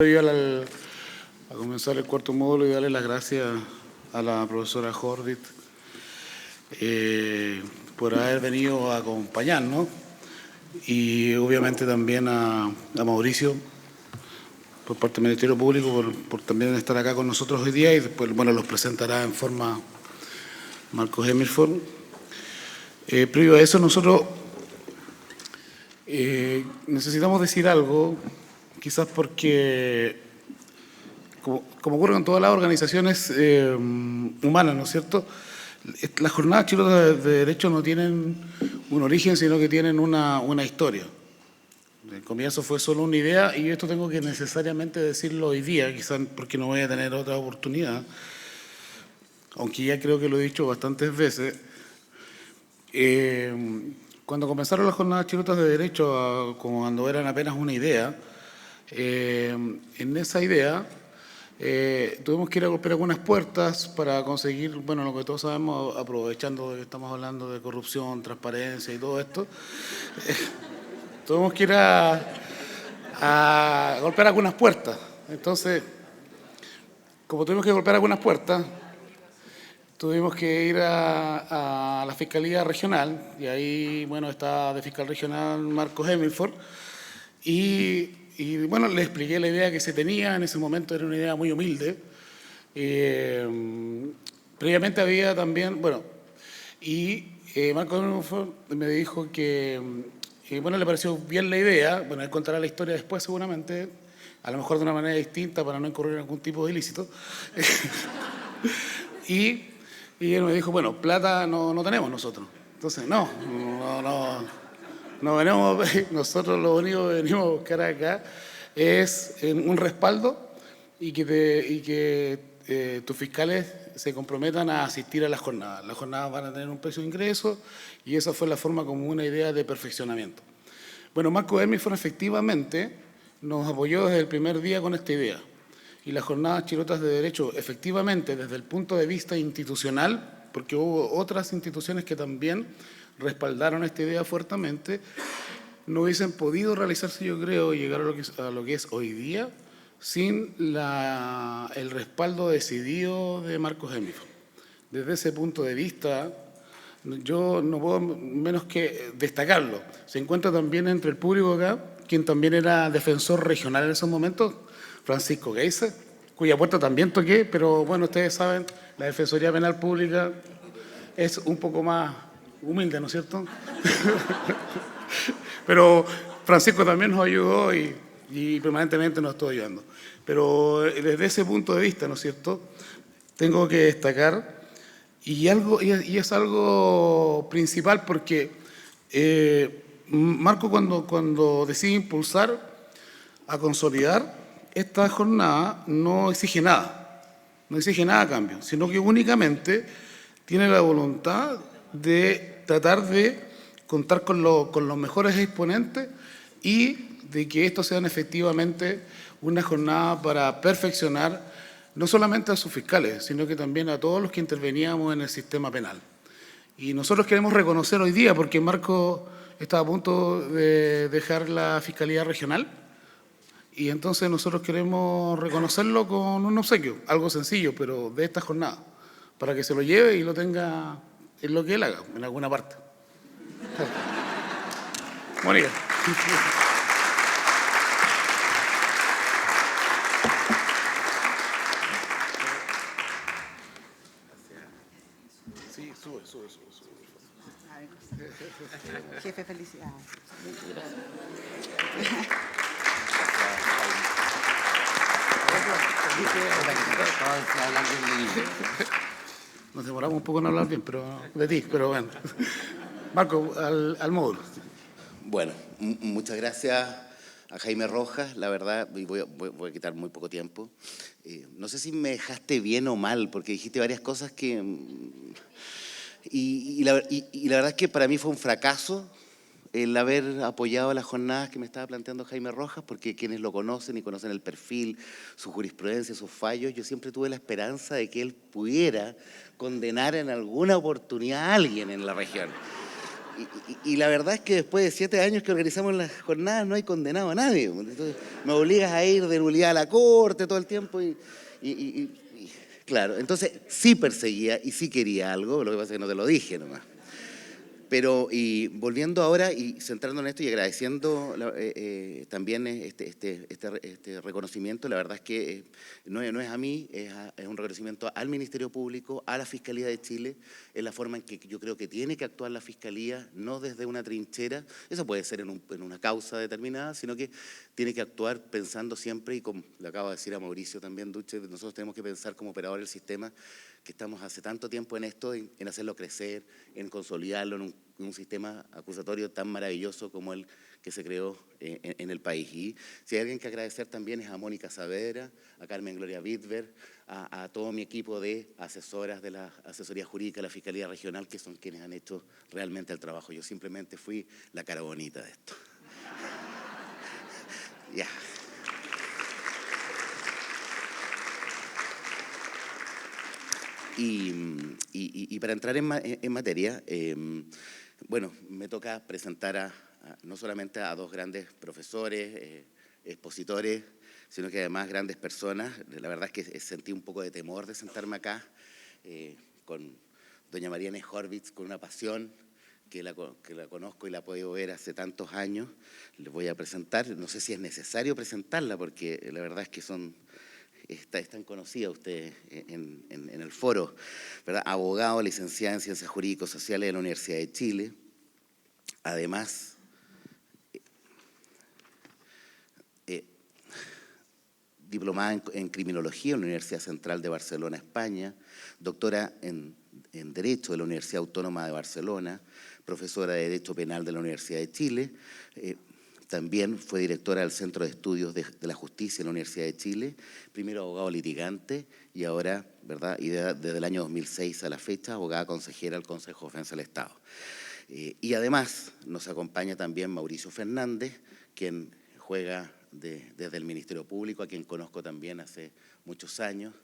Yo a comenzar el cuarto módulo y darle las gracias a la profesora Jordit por haber venido a acompañarnos y obviamente también a Mauricio por parte del Ministerio Público por también estar acá con nosotros hoy día y después los presentará en forma Marcos Hemmelforn. Previo a eso nosotros necesitamos decir algo, quizás porque, como ocurre con todas las organizaciones humanas, ¿no es cierto? Las jornadas chilotas de derecho no tienen un origen, sino que tienen una historia. El comienzo fue solo una idea y esto tengo que necesariamente decirlo hoy día, quizás porque no voy a tener otra oportunidad, aunque ya creo que lo he dicho bastantes veces. Cuando comenzaron las jornadas chilotas de derecho, cuando eran apenas una idea, en esa idea tuvimos que ir a golpear algunas puertas para conseguir, bueno, lo que todos sabemos, aprovechando que estamos hablando de corrupción, transparencia y todo esto, tuvimos que ir a golpear algunas puertas. Entonces, como tuvimos que golpear algunas puertas, tuvimos que ir a la Fiscalía Regional, y ahí, bueno, está de fiscal regional Marcos Hemmelforn, y bueno, le expliqué la idea que se tenía. En ese momento era una idea muy humilde. Previamente había también, bueno, y Marcos Hemmelforn me dijo que, bueno, le pareció bien la idea. Bueno, él contará la historia después seguramente, a lo mejor de una manera distinta para no incurrir en algún tipo de ilícito. Y él me dijo, bueno, plata no tenemos nosotros. Entonces, no venimos, nosotros lo único que venimos a buscar acá es un respaldo y que tus fiscales se comprometan a asistir a las jornadas. Las jornadas van a tener un precio de ingreso y esa fue la forma como una idea de perfeccionamiento. Bueno, Marcos Hemmelforn efectivamente nos apoyó desde el primer día con esta idea. Y las jornadas chilotas de derecho, efectivamente, desde el punto de vista institucional, porque hubo otras instituciones que también respaldaron esta idea fuertemente, no hubiesen podido realizarse, yo creo, y llegar a lo que es hoy día, sin el respaldo decidido de Marcos Hemmelforn. Desde ese punto de vista, yo no puedo menos que destacarlo. Se encuentra también entre el público acá, quien también era defensor regional en esos momentos, Francisco Geisa, cuya puerta también toqué, pero bueno, ustedes saben, la Defensoría Penal Pública es un poco más humilde, ¿no es cierto? Pero Francisco también nos ayudó y permanentemente nos estuvo ayudando. Pero desde ese punto de vista, ¿no es cierto?, tengo que destacar, y es algo principal porque Marco cuando decide impulsar a consolidar esta jornada no exige nada a cambio, sino que únicamente tiene la voluntad de tratar de contar con los mejores exponentes y de que estos sean efectivamente una jornada para perfeccionar no solamente a sus fiscales, sino que también a todos los que interveníamos en el sistema penal. Y nosotros queremos reconocer hoy día, porque Marco está a punto de dejar la Fiscalía Regional, y entonces nosotros queremos reconocerlo con un obsequio, algo sencillo, pero de esta jornada, para que se lo lleve y lo tenga en lo que él haga, en alguna parte. Mónica. Sí, sube. Jefe, felicidades. Nos demoramos un poco en hablar bien, pero de ti, pero bueno. Marco, al módulo. Bueno, muchas gracias a Jaime Rojas, la verdad, y voy a quitar muy poco tiempo. No sé si me dejaste bien o mal, porque dijiste varias cosas que... Y la verdad es que para mí fue un fracaso el haber apoyado las jornadas que me estaba planteando Jaime Rojas, porque quienes lo conocen y conocen el perfil, su jurisprudencia, sus fallos, yo siempre tuve la esperanza de que él pudiera condenar en alguna oportunidad a alguien en la región. Y la verdad es que después de 7 años que organizamos las jornadas no hay condenado a nadie. Entonces, me obligas a ir de nulidad a la corte todo el tiempo y claro, entonces sí perseguía y sí quería algo, lo que pasa es que no te lo dije nomás. Pero, y volviendo ahora y centrándonos en esto y agradeciendo también este reconocimiento, la verdad es que no es a mí, es un reconocimiento al Ministerio Público, a la Fiscalía de Chile, en la forma en que yo creo que tiene que actuar la Fiscalía, no desde una trinchera, eso puede ser en una causa determinada, sino que tiene que actuar pensando siempre, y como le acabo de decir a Mauricio también, Duche, nosotros tenemos que pensar como operador del sistema, que estamos hace tanto tiempo en esto, en hacerlo crecer, en consolidarlo en un sistema acusatorio tan maravilloso como el que se creó en el país. Y si hay alguien que agradecer también es a Mónica Saavedra, a Carmen Gloria Wittberg, a todo mi equipo de asesoras de la asesoría jurídica de la Fiscalía Regional, que son quienes han hecho realmente el trabajo. Yo simplemente fui la cara bonita de esto. Ya. Y para entrar en materia, bueno, me toca presentar no solamente a 2 grandes profesores, expositores, sino que además grandes personas. La verdad es que sentí un poco de temor de sentarme acá con doña Mariana Horvitz, con una pasión que la conozco y la he podido ver hace tantos años. Les voy a presentar, no sé si es necesario presentarla, porque la verdad es que es tan conocida usted en el foro, ¿verdad? Abogado, licenciada en Ciencias Jurídico-Sociales de la Universidad de Chile. Además, diplomada en Criminología en la Universidad Central de Barcelona, España, doctora en Derecho de la Universidad Autónoma de Barcelona, profesora de Derecho Penal de la Universidad de Chile. También fue directora del Centro de Estudios de la Justicia en la Universidad de Chile, primero abogado litigante y ahora, ¿verdad? Y desde el año 2006 a la fecha, abogada consejera al Consejo de Defensa del Estado. Y además nos acompaña también Mauricio Fernández, quien juega desde el Ministerio Público, a quien conozco también hace muchos años,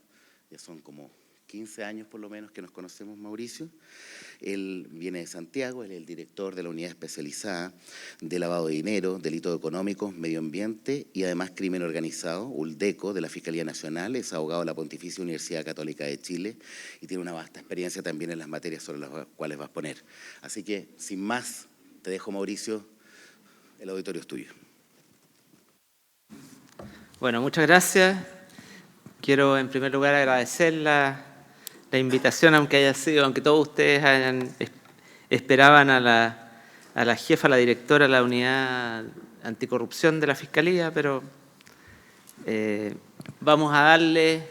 ya son como 15 años por lo menos que nos conocemos, Mauricio. Él viene de Santiago, él es el director de la Unidad Especializada de Lavado de Dinero, Delitos Económicos, Medio Ambiente y además Crimen Organizado, ULDECO, de la Fiscalía Nacional, es abogado de la Pontificia Universidad Católica de Chile y tiene una vasta experiencia también en las materias sobre las cuales va a exponer. Así que, sin más, te dejo, Mauricio, el auditorio es tuyo. Bueno, muchas gracias. Quiero en primer lugar agradecer la invitación, aunque todos ustedes esperaban a la jefa, la directora de la Unidad Anticorrupción de la Fiscalía, pero vamos a darle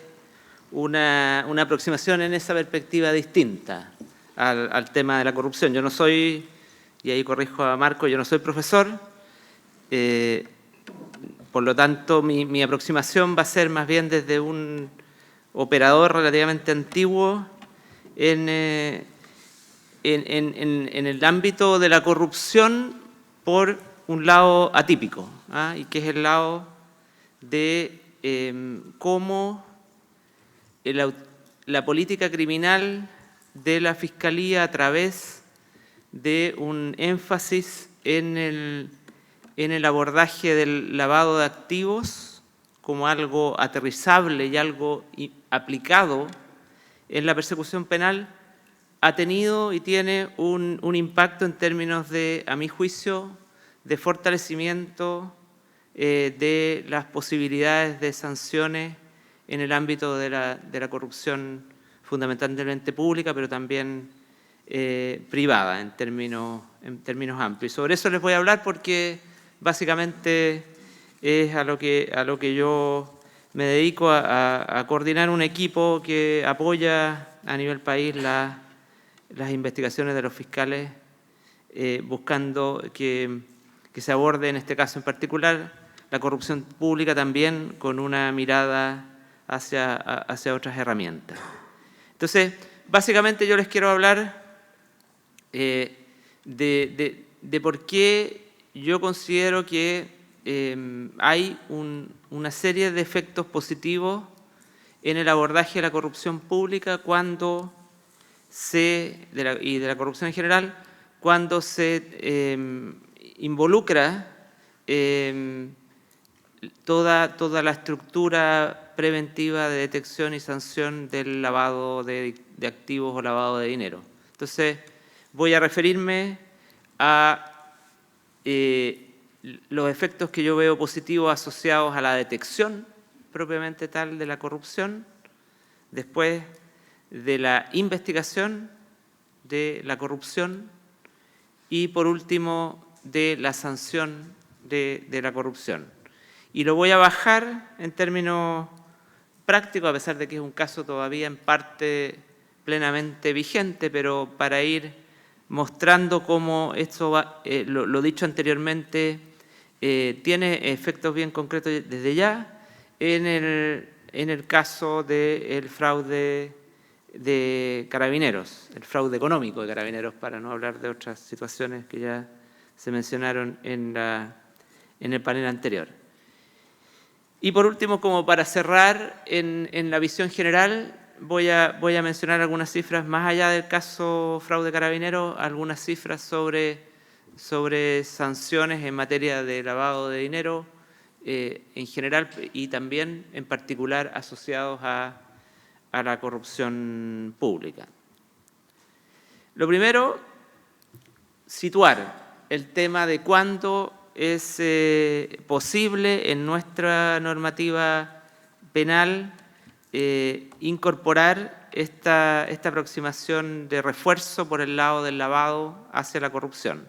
una aproximación en esa perspectiva distinta al tema de la corrupción. Yo no soy, y ahí corrijo a Marco, yo no soy profesor, por lo tanto mi aproximación va a ser más bien desde un operador relativamente antiguo en el ámbito de la corrupción por un lado atípico, y que es el lado de cómo la política criminal de la Fiscalía, a través de un énfasis en el abordaje del lavado de activos como algo aterrizable y algo aplicado en la persecución penal, ha tenido y tiene un impacto en términos de, a mi juicio, de fortalecimiento de las posibilidades de sanciones en el ámbito de la corrupción fundamentalmente pública, pero también privada en términos amplios. Y sobre eso les voy a hablar porque básicamente es a lo que yo me dedico, a coordinar un equipo que apoya a nivel país las investigaciones de los fiscales, buscando que se aborde en este caso en particular la corrupción pública también con una mirada hacia otras herramientas. Entonces, básicamente yo les quiero hablar de por qué yo considero que hay una serie de efectos positivos en el abordaje de la corrupción pública y de la corrupción en general, cuando se involucra toda la estructura preventiva de detección y sanción del lavado de activos o lavado de dinero. Entonces, voy a referirme a los efectos que yo veo positivos asociados a la detección propiamente tal de la corrupción, después de la investigación de la corrupción y, por último, de la sanción de la corrupción. Y lo voy a bajar en términos prácticos, a pesar de que es un caso todavía en parte plenamente vigente, pero para ir mostrando cómo esto va, lo dicho anteriormente, tiene efectos bien concretos desde ya en el caso del fraude de Carabineros, el fraude económico de Carabineros, para no hablar de otras situaciones que ya se mencionaron en el panel anterior. Y por último, como para cerrar en la visión general, voy a mencionar algunas cifras más allá del caso fraude Carabineros, algunas cifras sobre sanciones en materia de lavado de dinero en general y también en particular asociados a la corrupción pública. Lo primero, situar el tema de cuándo es posible en nuestra normativa penal incorporar esta aproximación de refuerzo por el lado del lavado hacia la corrupción.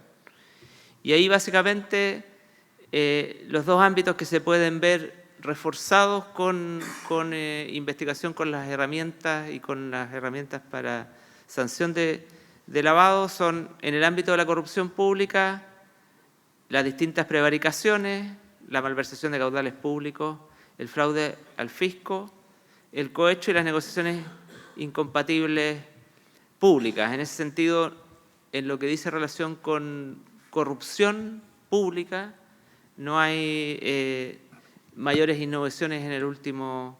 Y ahí básicamente los dos ámbitos que se pueden ver reforzados con investigación con las herramientas y con las herramientas para sanción de lavado son en el ámbito de la corrupción pública, las distintas prevaricaciones, la malversación de caudales públicos, el fraude al fisco, el cohecho y las negociaciones incompatibles públicas. En ese sentido, en lo que dice relación con corrupción pública, no hay mayores innovaciones en el último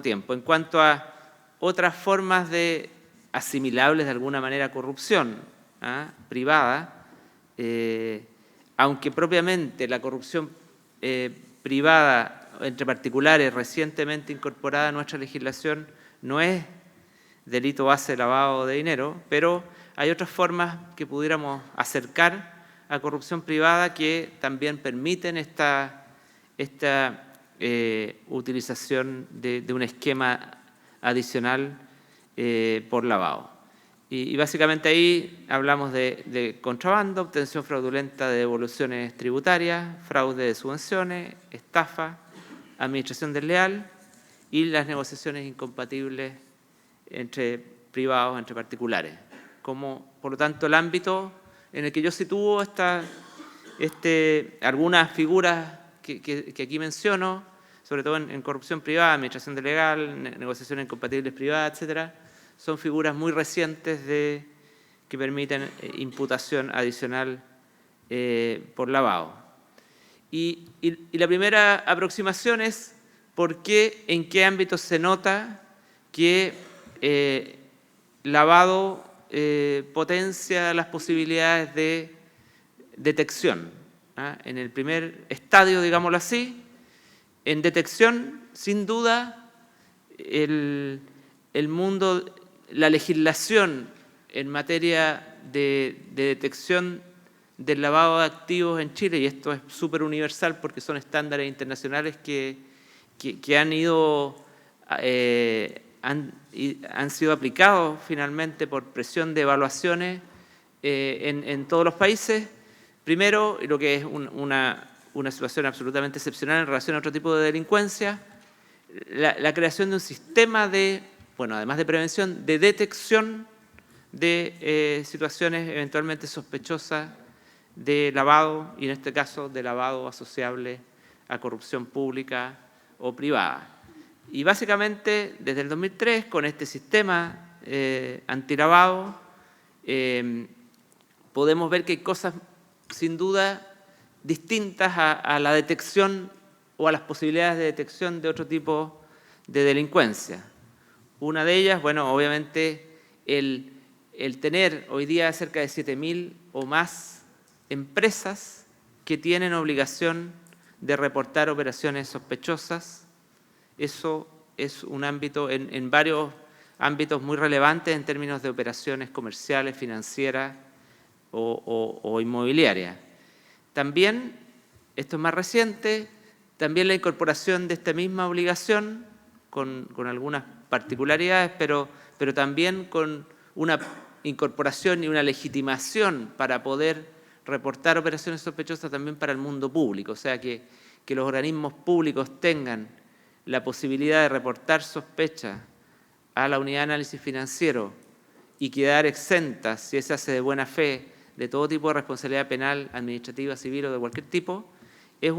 tiempo. En cuanto a otras formas de asimilables de alguna manera a corrupción privada, aunque propiamente la corrupción privada entre particulares recientemente incorporada a nuestra legislación no es delito base de lavado de dinero, pero hay otras formas que pudiéramos acercar a corrupción privada que también permiten esta utilización de un esquema adicional por lavado. Y básicamente ahí hablamos de contrabando, obtención fraudulenta de devoluciones tributarias, fraude de subvenciones, estafa, administración desleal y las negociaciones incompatibles entre privados, entre particulares. Por lo tanto, el ámbito en el que yo sitúo algunas figuras que aquí menciono, sobre todo en corrupción privada, administración desleal, negociaciones incompatibles privadas, etcétera, son figuras muy recientes que permiten imputación adicional por lavado. Y la primera aproximación es en qué ámbito se nota que lavado potencia las posibilidades de detección. En el primer estadio, digámoslo así, en detección, sin duda, el mundo, la legislación en materia de detección del lavado de activos en Chile, y esto es súper universal porque son estándares internacionales que han sido aplicados finalmente por presión de evaluaciones en todos los países. Primero, lo que es una situación absolutamente excepcional en relación a otro tipo de delincuencia, la creación de un sistema además de prevención, de detección de situaciones eventualmente sospechosas de lavado, y en este caso de lavado asociable a corrupción pública o privada. Y básicamente, desde el 2003, con este sistema antilavado, podemos ver que hay cosas, sin duda, distintas a la detección o a las posibilidades de detección de otro tipo de delincuencia. Una de ellas, obviamente, el el tener hoy día cerca de 7.000 o más empresas que tienen obligación de reportar operaciones sospechosas, eso es un ámbito, en varios ámbitos muy relevantes en términos de operaciones comerciales, financieras o inmobiliarias. También, esto es más reciente, también la incorporación de esta misma obligación, con algunas particularidades, pero también con una incorporación y una legitimación para poder reportar operaciones sospechosas también para el mundo público. O sea, que los organismos públicos tengan la posibilidad de reportar sospechas a la unidad de análisis financiero y quedar exentas, si se hace de buena fe, de todo tipo de responsabilidad penal, administrativa, civil o de cualquier tipo, es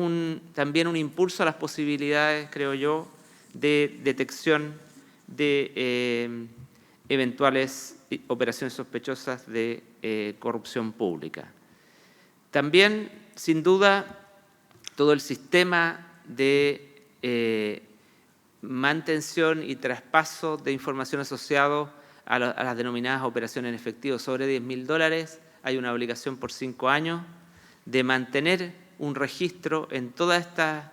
también un impulso a las posibilidades, creo yo, de detección de eventuales operaciones sospechosas de corrupción pública. También, sin duda, todo el sistema de mantención y traspaso de información asociado a las denominadas operaciones en efectivo sobre $10.000, hay una obligación por 5 años de mantener un registro en todas estas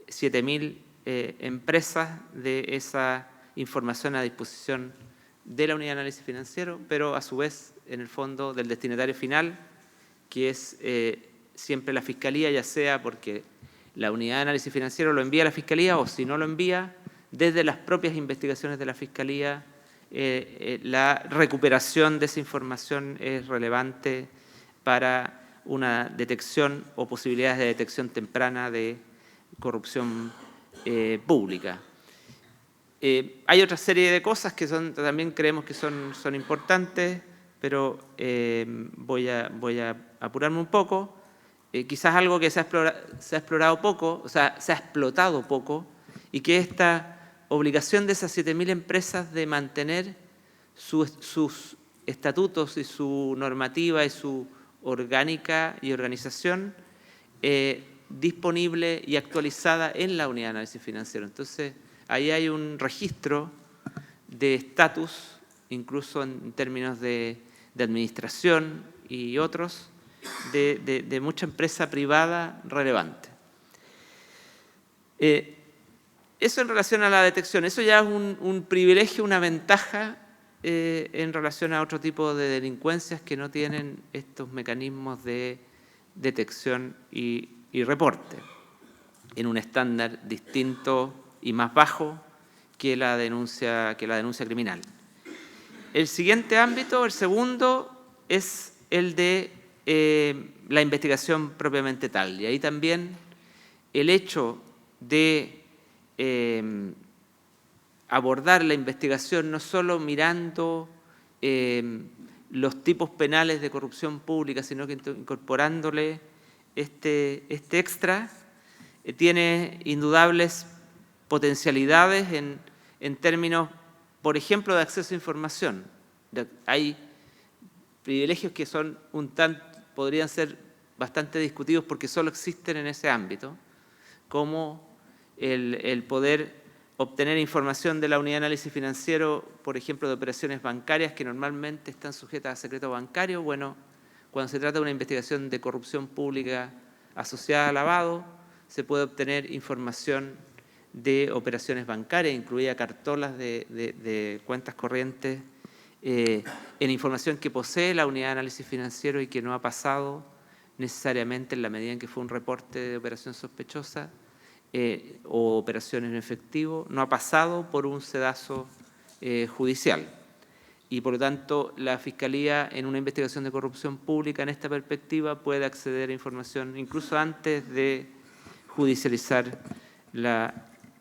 7.000 empresas de esa información a disposición de la unidad de análisis financiero, pero a su vez en el fondo del destinatario final, que es siempre la Fiscalía, ya sea porque la unidad de análisis financiero lo envía a la Fiscalía o si no lo envía, desde las propias investigaciones de la Fiscalía, la recuperación de esa información es relevante para una detección o posibilidades de detección temprana de corrupción pública. Hay otra serie de cosas que también creemos que son importantes, pero voy a apurarme un poco. Quizás algo que se ha explorado poco, o sea, se ha explotado poco, y que esta obligación de esas 7.000 empresas de mantener sus estatutos y su normativa y su orgánica y organización disponible y actualizada en la unidad de análisis financiero. Entonces, ahí hay un registro de estatus, incluso en términos de administración y otros, de mucha empresa privada relevante. Eso en relación a la detección, eso ya es un privilegio, una ventaja en relación a otro tipo de delincuencias que no tienen estos mecanismos de detección y reporte en un estándar distinto y más bajo que la denuncia criminal. El siguiente ámbito, el segundo, es el de la investigación propiamente tal. Y ahí también el hecho de abordar la investigación no solo mirando los tipos penales de corrupción pública, sino que incorporándole este extra, tiene indudables potencialidades en términos, por ejemplo, de acceso a información. Hay privilegios que podrían ser bastante discutidos porque solo existen en ese ámbito, como el poder obtener información de la unidad de análisis financiero, por ejemplo, de operaciones bancarias que normalmente están sujetas a secreto bancario. Bueno, cuando se trata de una investigación de corrupción pública asociada a lavado, se puede obtener información de operaciones bancarias, incluida cartolas de cuentas corrientes, en información que posee la unidad de análisis financiero y que no ha pasado necesariamente en la medida en que fue un reporte de operación sospechosa o operaciones en efectivo, no ha pasado por un sedazo judicial. Y por lo tanto, la Fiscalía en una investigación de corrupción pública en esta perspectiva puede acceder a información incluso antes de judicializar la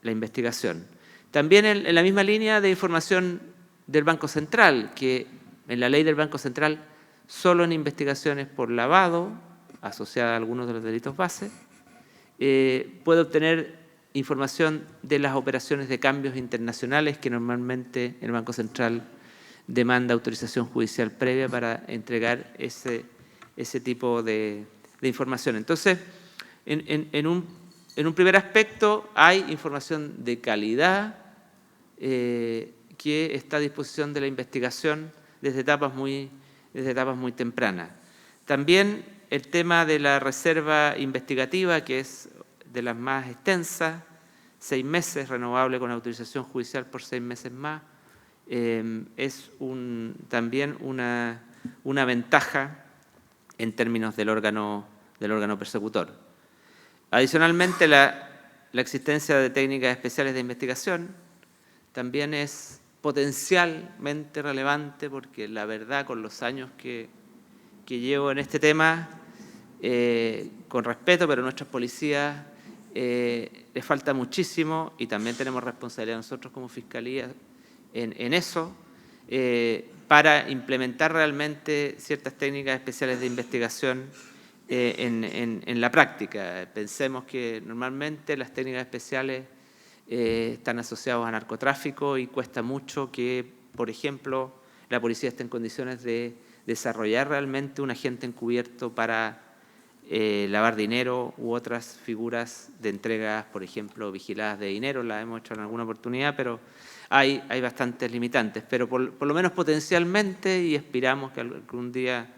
investigación. También en la misma línea de información del Banco Central, que en la ley del Banco Central solo en investigaciones por lavado, asociada a algunos de los delitos base, puede obtener información de las operaciones de cambios internacionales que normalmente el Banco Central demanda autorización judicial previa para entregar ese tipo de información. Entonces, en un primer aspecto hay información de calidad que está a disposición de la investigación desde etapas muy tempranas. También el tema de la reserva investigativa, que es de las más extensas, 6 meses, renovable con autorización judicial por 6 meses más, es también una ventaja en términos del órgano persecutor. Adicionalmente, la existencia de técnicas especiales de investigación también es potencialmente relevante, porque la verdad, con los años que llevo en este tema, con respeto, pero nuestras policías les falta muchísimo, y también tenemos responsabilidad nosotros como Fiscalía en eso, para implementar realmente ciertas técnicas especiales de investigación en la práctica. Pensemos que normalmente las técnicas especiales están asociadas a narcotráfico, y cuesta mucho que, por ejemplo, la policía esté en condiciones de desarrollar realmente un agente encubierto para lavar dinero u otras figuras de entregas, por ejemplo, vigiladas de dinero. Las hemos hecho en alguna oportunidad, pero hay bastantes limitantes. Pero por lo menos potencialmente, y aspiramos que algún día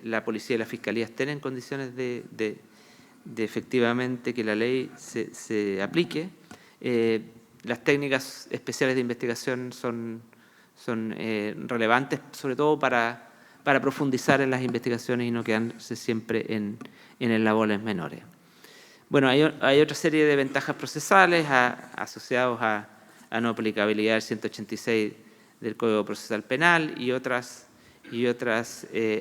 la policía y la fiscalía estén en condiciones de efectivamente que la ley se aplique. Las técnicas especiales de investigación son relevantes, sobre todo para profundizar en las investigaciones y no quedarse siempre en eslabones menores. Bueno, hay otra serie de ventajas procesales asociados a no aplicabilidad del 186 del Código Procesal Penal y otras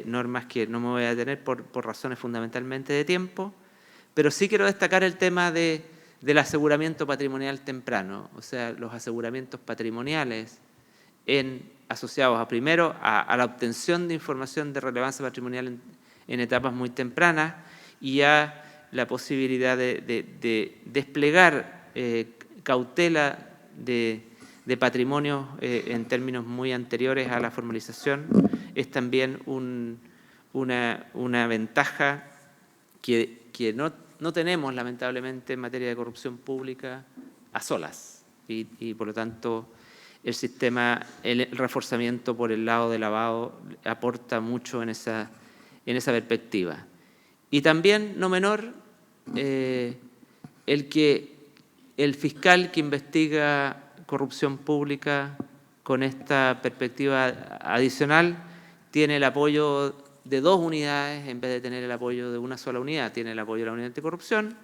normas que no me voy a detener por razones fundamentalmente de tiempo, pero sí quiero destacar el tema del aseguramiento patrimonial temprano, o sea, los aseguramientos patrimoniales asociados primero a la obtención de información de relevancia patrimonial en etapas muy tempranas, y a la posibilidad de desplegar cautela de patrimonios en términos muy anteriores a la formalización, es también una ventaja que no tenemos, lamentablemente, en materia de corrupción pública a solas, y por lo tanto el reforzamiento por el lado de lavado aporta mucho en esa perspectiva. Y también, no menor, el fiscal que investiga corrupción pública con esta perspectiva adicional tiene el apoyo de 2 unidades en vez de tener el apoyo de una sola unidad. Tiene el apoyo de la unidad anticorrupción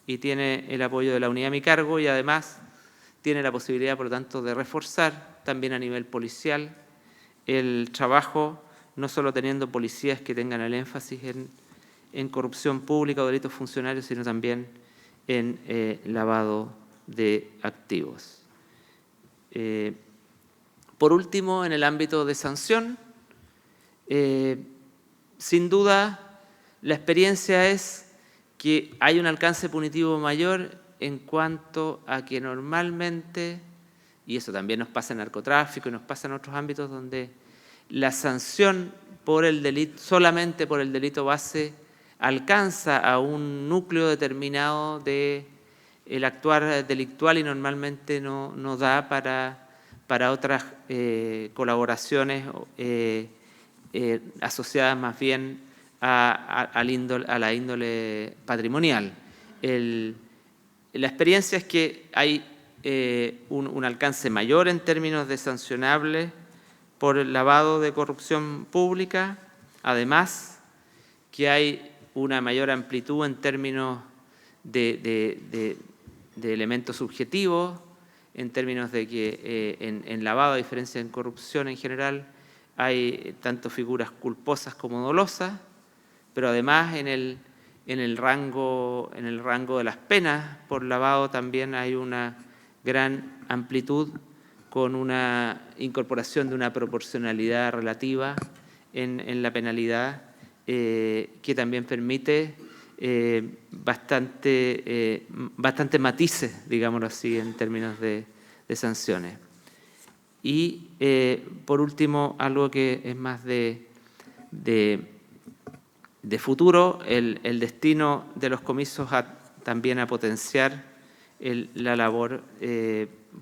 y tiene el apoyo de la unidad a mi cargo, y además tiene la posibilidad, por lo tanto, de reforzar también a nivel policial el trabajo, no solo teniendo policías que tengan el énfasis en corrupción pública o delitos funcionarios, sino también en lavado de activos. Por último, en el ámbito de sanción, sin duda, la experiencia es que hay un alcance punitivo mayor en cuanto a que normalmente, y eso también nos pasa en narcotráfico y nos pasa en otros ámbitos, donde la sanción por el delito, solamente por el delito base, alcanza a un núcleo determinado del actuar delictual, y normalmente no da para otras colaboraciones asociadas más bien a la índole patrimonial. La experiencia es que hay un alcance mayor en términos de sancionables por el lavado de corrupción pública, además que hay una mayor amplitud en términos de elementos subjetivos, en términos de que en lavado, a diferencia de en corrupción en general, hay tanto figuras culposas como dolosas, pero además en el rango de las penas por lavado también hay una gran amplitud, con una incorporación de una proporcionalidad relativa en la penalidad, que también permite bastante matices, digámoslo así, en términos de sanciones. Y por último, algo que es más de futuro, el destino de los comisos también a potenciar la labor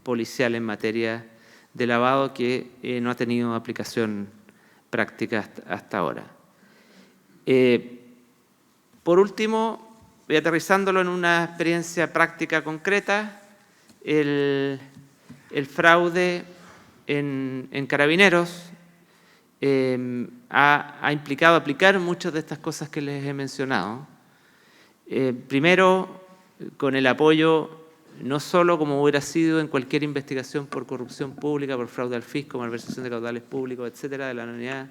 policial en materia de lavado que no ha tenido aplicación práctica hasta ahora. Por último, voy aterrizándolo en una experiencia práctica concreta, el fraude en Carabineros ha implicado aplicar muchas de estas cosas que les he mencionado. Primero, con el apoyo, no solo como hubiera sido en cualquier investigación por corrupción pública, por fraude al fisco, malversación de caudales públicos, etcétera, de la Unidad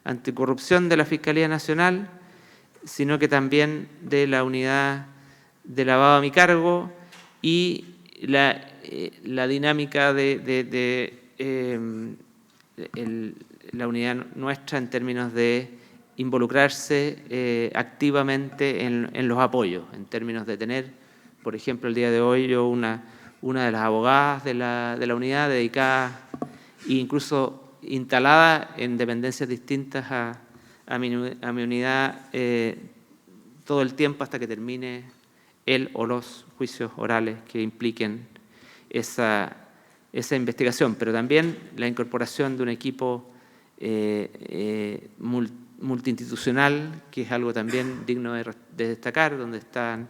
Anticorrupción de la Fiscalía Nacional, sino que también de la Unidad de Lavado a mi cargo y la dinámica de la unidad nuestra en términos de involucrarse activamente en los apoyos, en términos de tener, por ejemplo, el día de hoy yo una de las abogadas de la unidad dedicada e incluso instalada en dependencias distintas a mi unidad todo el tiempo hasta que termine el o los juicios orales que impliquen esa investigación, pero también la incorporación de un equipo multiinstitucional, que es algo también digno de destacar, donde está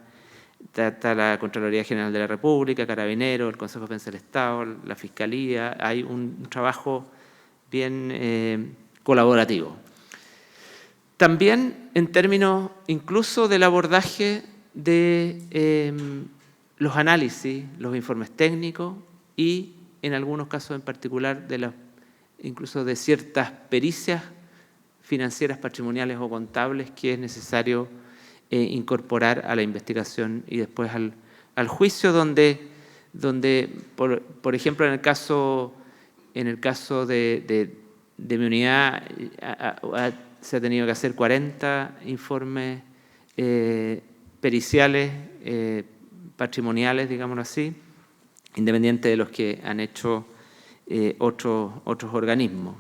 la Contraloría General de la República, Carabineros, el Consejo de Defensa del Estado, la Fiscalía. Hay un trabajo bien colaborativo. También en términos incluso del abordaje de los análisis, los informes técnicos y en algunos casos en particular incluso de ciertas pericias financieras, patrimoniales o contables que es necesario incorporar a la investigación y después al juicio, donde por ejemplo, en el caso de mi unidad se ha tenido que hacer 40 informes periciales, patrimoniales, digámoslo así, independiente de los que han hecho otros organismos.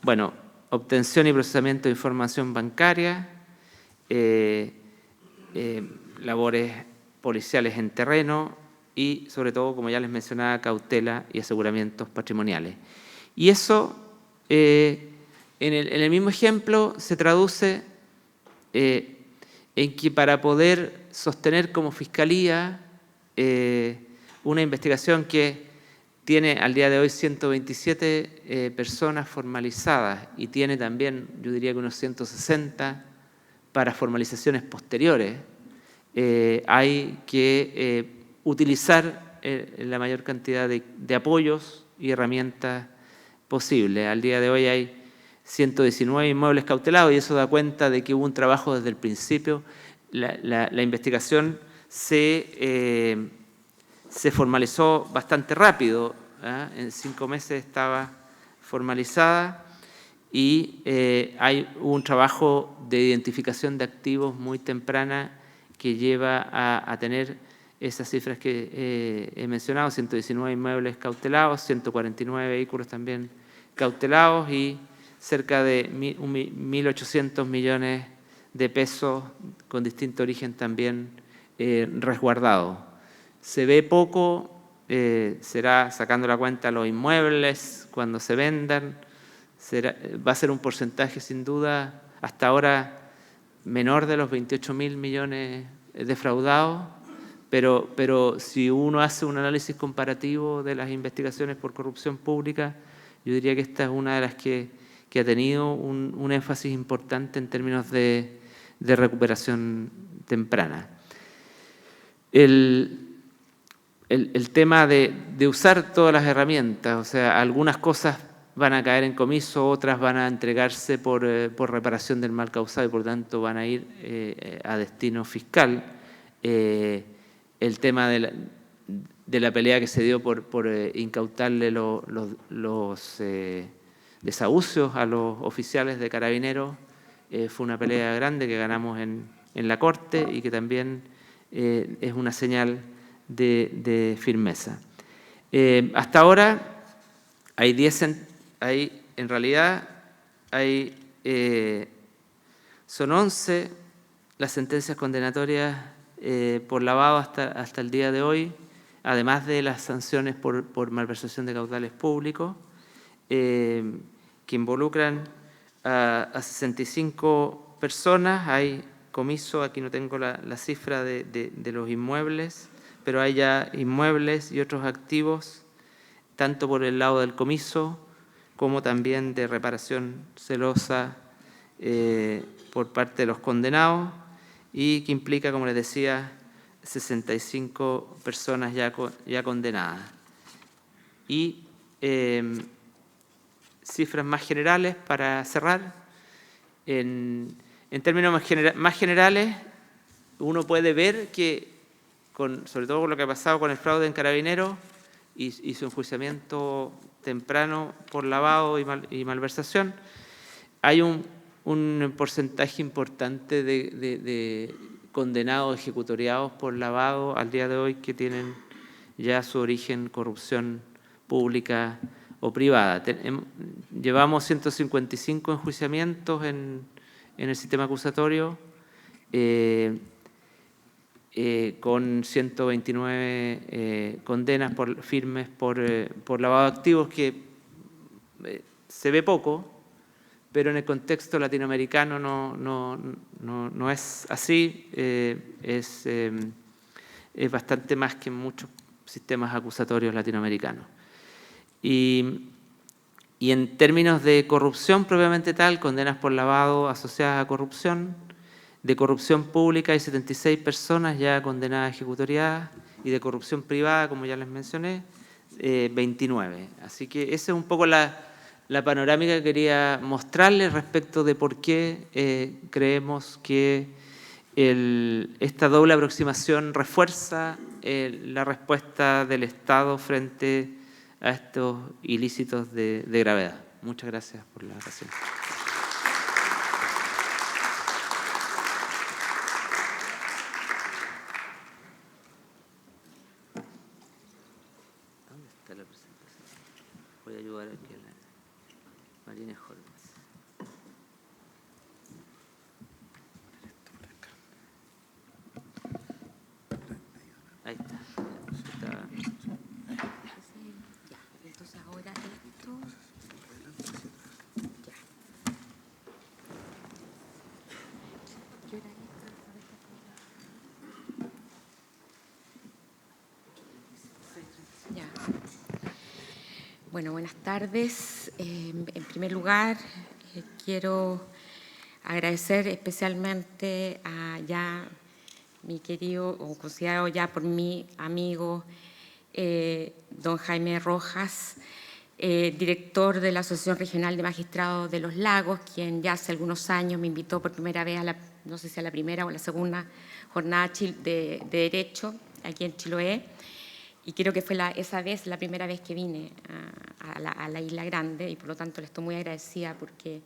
Bueno, obtención y procesamiento de información bancaria, labores policiales en terreno y, sobre todo, como ya les mencionaba, cautela y aseguramientos patrimoniales. Y eso, en el mismo ejemplo, se traduce en que para poder sostener como Fiscalía una investigación que tiene al día de hoy 127 personas formalizadas y tiene también, yo diría que unos 160 para formalizaciones posteriores, hay que utilizar la mayor cantidad de apoyos y herramientas posibles. Al día de hoy hay 119 inmuebles cautelados y eso da cuenta de que hubo un trabajo desde el principio. La investigación se formalizó bastante rápido, en 5 meses estaba formalizada y hubo un trabajo de identificación de activos muy temprana que lleva a tener esas cifras que he mencionado, 119 inmuebles cautelados, 149 vehículos también cautelados y cerca de 1.800 millones de pesos con distinto origen también resguardados. Se ve poco, será sacando la cuenta los inmuebles cuando se vendan, va a ser un porcentaje sin duda hasta ahora menor de los 28.000 millones defraudados, pero si uno hace un análisis comparativo de las investigaciones por corrupción pública, yo diría que esta es una de las que ha tenido un énfasis importante en términos de recuperación temprana. El tema de usar todas las herramientas, o sea, algunas cosas van a caer en comiso, otras van a entregarse por reparación del mal causado y por tanto van a ir a destino fiscal. El tema de la pelea que se dio por incautarle los desahucios a los oficiales de Carabineros fue una pelea grande que ganamos en la Corte y que también es una señal de firmeza. Hasta ahora en realidad son 11 las sentencias condenatorias por lavado hasta el día de hoy. además de las sanciones por malversación de caudales públicos, que involucran a 65 personas. Hay comiso, aquí no tengo la cifra de los inmuebles, pero hay ya inmuebles y otros activos, tanto por el lado del comiso como también de reparación celosa por parte de los condenados, y que implica, como les decía, 65 personas ya condenadas. Y cifras más generales para cerrar. En términos más generales, uno puede ver que, sobre todo con lo que ha pasado con el fraude en Carabineros y su enjuiciamiento temprano por lavado y malversación, hay un porcentaje importante de condenados ejecutoriados por lavado al día de hoy que tienen ya su origen corrupción pública o privada. Llevamos 155 enjuiciamientos en el sistema acusatorio, con 129 condenas firmes por lavado de activos, que se ve poco, pero en el contexto latinoamericano no es así. Es bastante más que en muchos sistemas acusatorios latinoamericanos. Y en términos de corrupción propiamente tal, condenas por lavado asociadas a corrupción, de corrupción pública hay 76 personas ya condenadas ejecutoriadas, y de corrupción privada, como ya les mencioné, 29. Así que esa es un poco la panorámica que quería mostrarles respecto de por qué creemos que esta doble aproximación refuerza la respuesta del Estado frente a estos ilícitos de gravedad. Muchas gracias por la ocasión. ¿Dónde está la presentación? Voy a ayudar aquí a la Marina Holmes. Ahí está. Ya, entonces ahora esto. Ya. ¿Qué hora es? Ya. Bueno, buenas tardes. En primer lugar, quiero agradecer especialmente a ya mi querido, o considerado ya por mi amigo, don Jaime Rojas, director de la Asociación Regional de Magistrados de Los Lagos, quien ya hace algunos años me invitó por primera vez no sé si a la primera o a la segunda jornada de Derecho aquí en Chiloé, y creo que fue esa vez la primera vez que vine a la Isla Grande, y por lo tanto le estoy muy agradecida, porque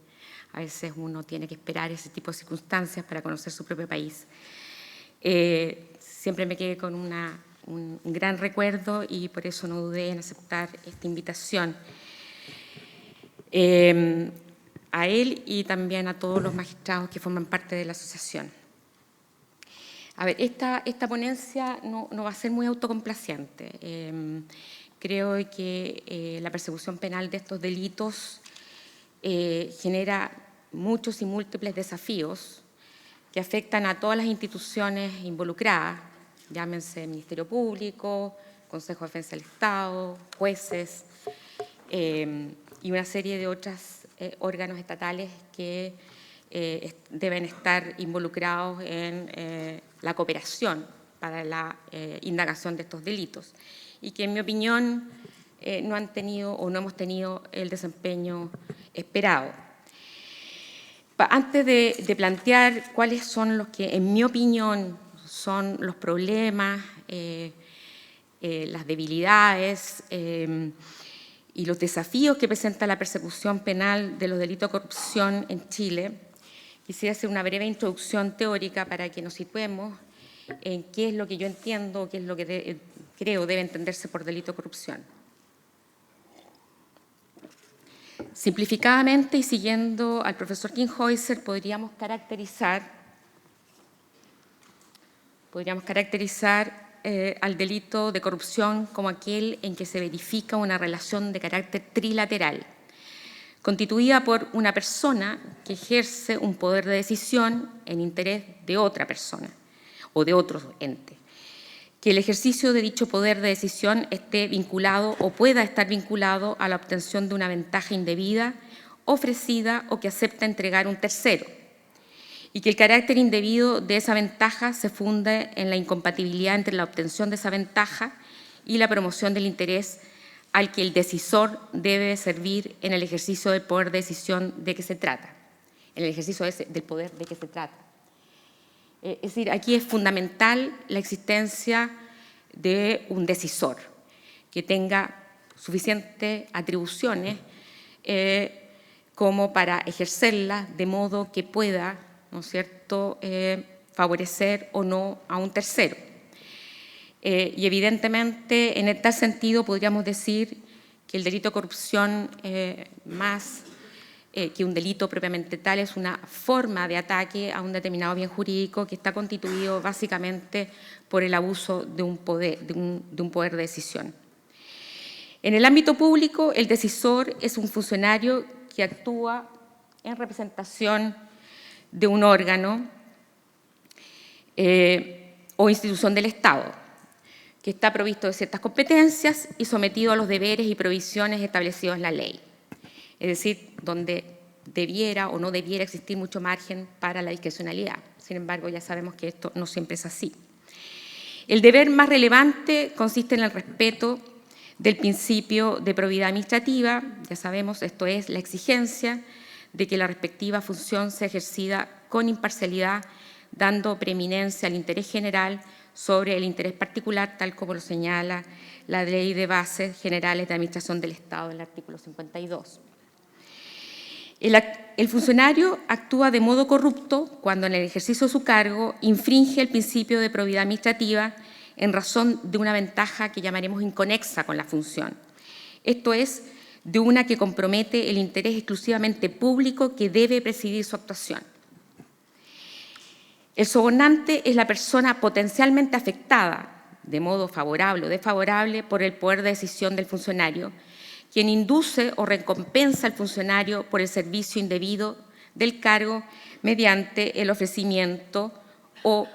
a veces uno tiene que esperar ese tipo de circunstancias para conocer su propio país. Siempre me quedé con un gran recuerdo, y por eso no dudé en aceptar esta invitación. A él y también a todos los magistrados que forman parte de la asociación. A ver, esta ponencia no va a ser muy autocomplaciente. Creo que la persecución penal de estos delitos genera muchos y múltiples desafíos que afectan a todas las instituciones involucradas, llámense Ministerio Público, Consejo de Defensa del Estado, jueces, y una serie de otros órganos estatales que deben estar involucrados en la cooperación para la indagación de estos delitos, y que, en mi opinión, no han tenido o no hemos tenido el desempeño esperado. Antes de plantear cuáles son los que, en mi opinión, son los problemas, las debilidades y los desafíos que presenta la persecución penal de los delitos de corrupción en Chile, quisiera hacer una breve introducción teórica para que nos situemos en qué es lo que yo entiendo, qué es lo que creo debe entenderse por delito de corrupción. Simplificadamente y siguiendo al profesor Kinghäuser, podríamos caracterizar al delito de corrupción como aquel en que se verifica una relación de carácter trilateral, constituida por una persona que ejerce un poder de decisión en interés de otra persona o de otro ente, que el ejercicio de dicho poder de decisión esté vinculado o pueda estar vinculado a la obtención de una ventaja indebida ofrecida o que acepta entregar un tercero, y que el carácter indebido de esa ventaja se funde en la incompatibilidad entre la obtención de esa ventaja y la promoción del interés al que el decisor debe servir en el ejercicio del poder de decisión de que se trata, en el ejercicio del poder de que se trata. Es decir, aquí es fundamental la existencia de un decisor que tenga suficientes atribuciones como para ejercerlas de modo que pueda, ¿no es cierto?, favorecer o no a un tercero. Y evidentemente, en tal sentido, podríamos decir que el delito de corrupción, más que un delito propiamente tal, es una forma de ataque a un determinado bien jurídico que está constituido básicamente por el abuso de un poder de decisión. En el ámbito público, el decisor es un funcionario que actúa en representación de un órgano o institución del Estado, que está provisto de ciertas competencias y sometido a los deberes y provisiones establecidos en la ley. Es decir, donde debiera o no debiera existir mucho margen para la discrecionalidad. Sin embargo, ya sabemos que esto no siempre es así. El deber más relevante consiste en el respeto del principio de probidad administrativa, ya sabemos, esto es la exigencia de que la respectiva función sea ejercida con imparcialidad, dando preeminencia al interés general sobre el interés particular, tal como lo señala la Ley de Bases Generales de Administración del Estado, en el artículo 52. El funcionario actúa de modo corrupto cuando en el ejercicio de su cargo infringe el principio de probidad administrativa en razón de una ventaja que llamaremos inconexa con la función. Esto es, de una que compromete el interés exclusivamente público que debe presidir su actuación. El sobornante es la persona potencialmente afectada, de modo favorable o desfavorable, por el poder de decisión del funcionario, quien induce o recompensa al funcionario por el servicio indebido del cargo mediante el ofrecimiento o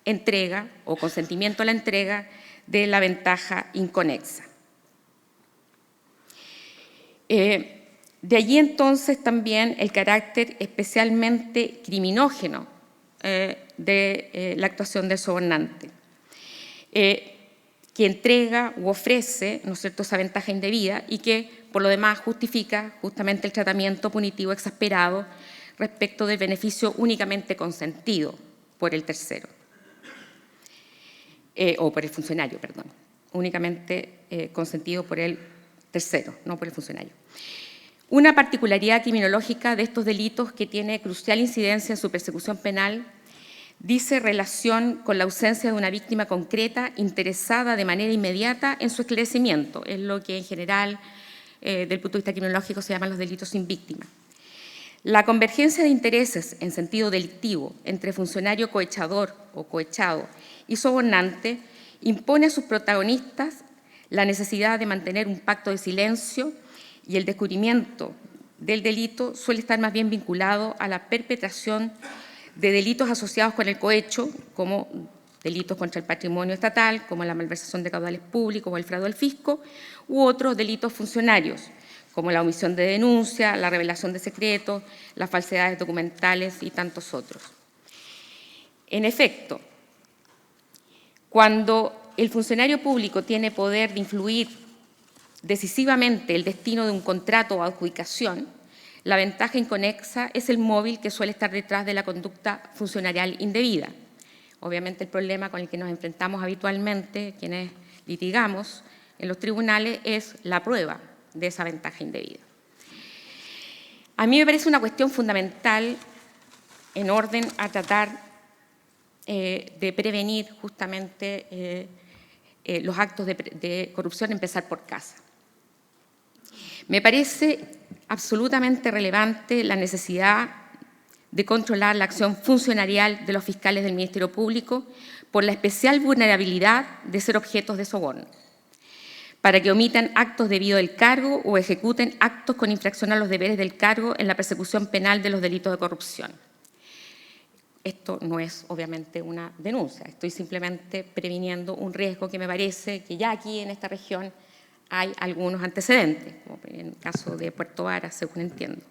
entrega o consentimiento a la entrega de la ventaja inconexa. De allí entonces también el carácter especialmente criminógeno de la actuación del sobornante, que entrega u ofrece, ¿no es cierto?, esa ventaja indebida y que por lo demás justifica justamente el tratamiento punitivo exasperado respecto del beneficio únicamente consentido por el tercero, o por el funcionario, perdón, únicamente consentido por el tercero, no por el funcionario. Una particularidad criminológica de estos delitos que tiene crucial incidencia en su persecución penal dice relación con la ausencia de una víctima concreta interesada de manera inmediata en su esclarecimiento. Es lo que en general, desde el punto de vista criminológico, se llaman los delitos sin víctima. La convergencia de intereses en sentido delictivo entre funcionario cohechador o cohechado y sobornante impone a sus protagonistas la necesidad de mantener un pacto de silencio, y el descubrimiento del delito suele estar más bien vinculado a la perpetración de delitos asociados con el cohecho, como delitos contra el patrimonio estatal, como la malversación de caudales públicos o el fraude al fisco, u otros delitos funcionarios, como la omisión de denuncia, la revelación de secretos, las falsedades documentales y tantos otros. En efecto, cuando el funcionario público tiene poder de influir decisivamente el destino de un contrato o adjudicación, la ventaja inconexa es el móvil que suele estar detrás de la conducta funcionarial indebida. Obviamente el problema con el que nos enfrentamos habitualmente, quienes litigamos en los tribunales, es la prueba de esa ventaja indebida. A mí me parece una cuestión fundamental en orden a tratar de prevenir justamente los actos de corrupción, empezar por casa. Me parece absolutamente relevante la necesidad de controlar la acción funcionarial de los fiscales del Ministerio Público por la especial vulnerabilidad de ser objetos de soborno, para que omitan actos debido del cargo o ejecuten actos con infracción a los deberes del cargo en la persecución penal de los delitos de corrupción. Esto no es, obviamente, una denuncia. Estoy simplemente previniendo un riesgo que me parece que ya aquí en esta región hay algunos antecedentes, como en el caso de Puerto Varas, según entiendo.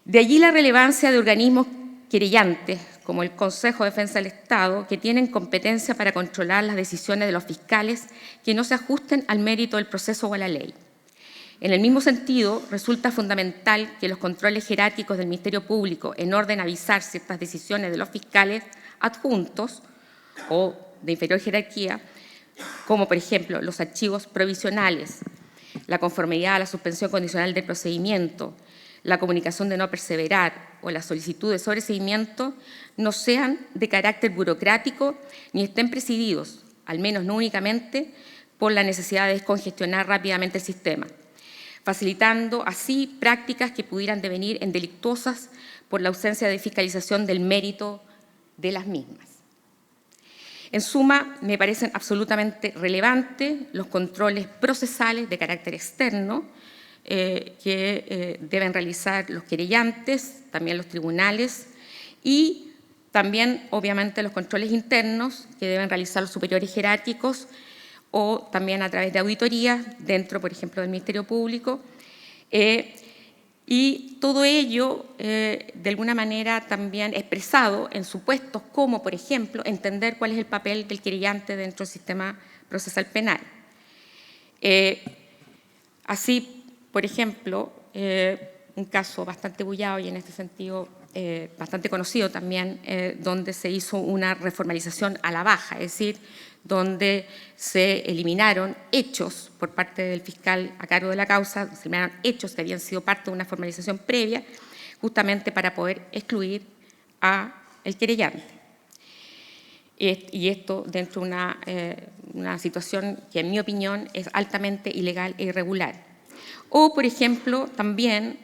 De allí la relevancia de organismos querellantes, como el Consejo de Defensa del Estado, que tienen competencia para controlar las decisiones de los fiscales que no se ajusten al mérito del proceso o a la ley. En el mismo sentido, resulta fundamental que los controles jerárquicos del Ministerio Público, en orden a avisar ciertas decisiones de los fiscales adjuntos o de inferior jerarquía, como por ejemplo los archivos provisionales, la conformidad a la suspensión condicional del procedimiento, la comunicación de no perseverar o la solicitud de sobreseimiento, no sean de carácter burocrático ni estén presididos, al menos no únicamente, por la necesidad de descongestionar rápidamente el sistema, facilitando así prácticas que pudieran devenir en delictuosas por la ausencia de fiscalización del mérito de las mismas. En suma, me parecen absolutamente relevantes los controles procesales de carácter externo que deben realizar los querellantes, también los tribunales, y también, obviamente, los controles internos que deben realizar los superiores jerárquicos o también a través de auditorías dentro, por ejemplo, del Ministerio Público. Y todo ello, de alguna manera, también expresado en supuestos como, por ejemplo, entender cuál es el papel del querellante dentro del sistema procesal penal. Así, por ejemplo, un caso bastante bullado y en este sentido bastante conocido también, donde se hizo una reformalización a la baja, es decir, donde se eliminaron hechos por parte del fiscal a cargo de la causa, se eliminaron hechos que habían sido parte de una formalización previa, justamente para poder excluir al querellante. Y esto dentro de una situación que, en mi opinión, es altamente ilegal e irregular. O, por ejemplo, también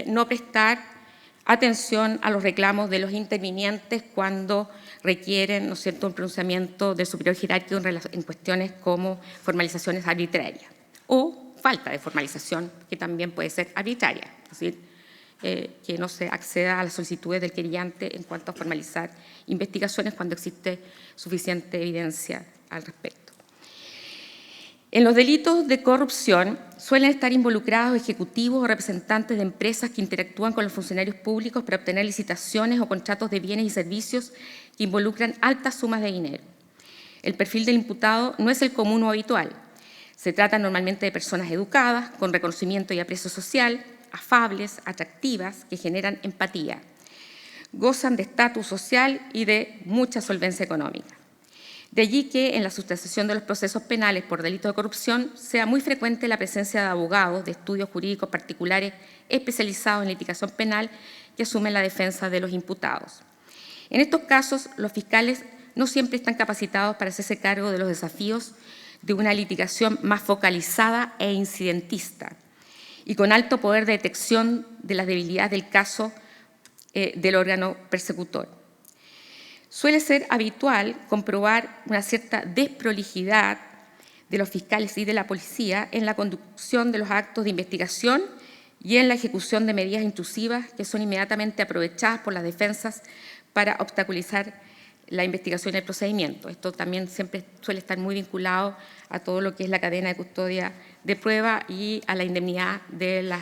no prestar atención a los reclamos de los intervinientes cuando requieren, ¿no es cierto?, un pronunciamiento del superior jerárquico en cuestiones como formalizaciones arbitrarias o falta de formalización, que también puede ser arbitraria, es decir, que no se acceda a las solicitudes del querellante en cuanto a formalizar investigaciones cuando existe suficiente evidencia al respecto. En los delitos de corrupción suelen estar involucrados ejecutivos o representantes de empresas que interactúan con los funcionarios públicos para obtener licitaciones o contratos de bienes y servicios que involucran altas sumas de dinero. El perfil del imputado no es el común o habitual. Se trata normalmente de personas educadas, con reconocimiento y aprecio social, afables, atractivas, que generan empatía. Gozan de estatus social y de mucha solvencia económica. De allí que en la sustanciación de los procesos penales por delito de corrupción sea muy frecuente la presencia de abogados de estudios jurídicos particulares especializados en litigación penal que asumen la defensa de los imputados. En estos casos, los fiscales no siempre están capacitados para hacerse cargo de los desafíos de una litigación más focalizada e incidentista y con alto poder de detección de las debilidades del caso del órgano persecutor. Suele ser habitual comprobar una cierta desprolijidad de los fiscales y de la policía en la conducción de los actos de investigación y en la ejecución de medidas intrusivas que son inmediatamente aprovechadas por las defensas para obstaculizar la investigación y el procedimiento. Esto también siempre suele estar muy vinculado a todo lo que es la cadena de custodia de prueba y a la indemnidad de los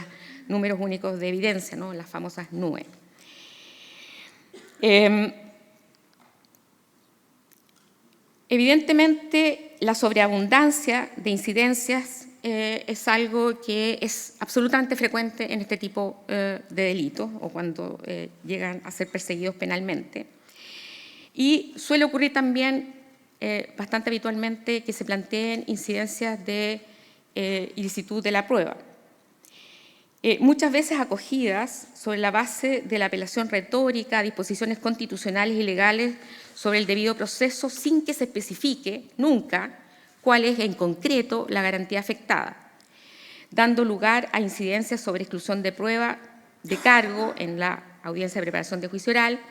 números únicos de evidencia, ¿no?, las famosas NUE. Evidentemente, la sobreabundancia de incidencias es algo que es absolutamente frecuente en este tipo de delitos o cuando llegan a ser perseguidos penalmente. Y suele ocurrir también bastante habitualmente que se planteen incidencias de ilicitud de la prueba. Muchas veces acogidas sobre la base de la apelación retórica a disposiciones constitucionales y legales sobre el debido proceso sin que se especifique nunca cuál es en concreto la garantía afectada, dando lugar a incidencias sobre exclusión de prueba de cargo en la audiencia de preparación de juicio oral,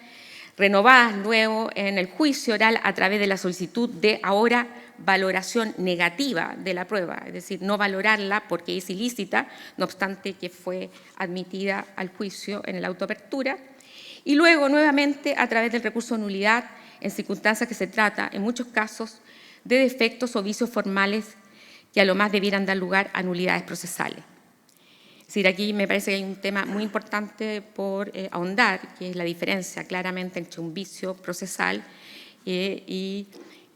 renovadas luego en el juicio oral a través de la solicitud de ahora valoración negativa de la prueba, es decir, no valorarla porque es ilícita, no obstante que fue admitida al juicio en la autoapertura, y luego nuevamente a través del recurso de nulidad en circunstancias que se trata, en muchos casos, de defectos o vicios formales que a lo más debieran dar lugar a nulidades procesales. Es decir, aquí me parece que hay un tema muy importante por ahondar, que es la diferencia claramente entre un vicio procesal y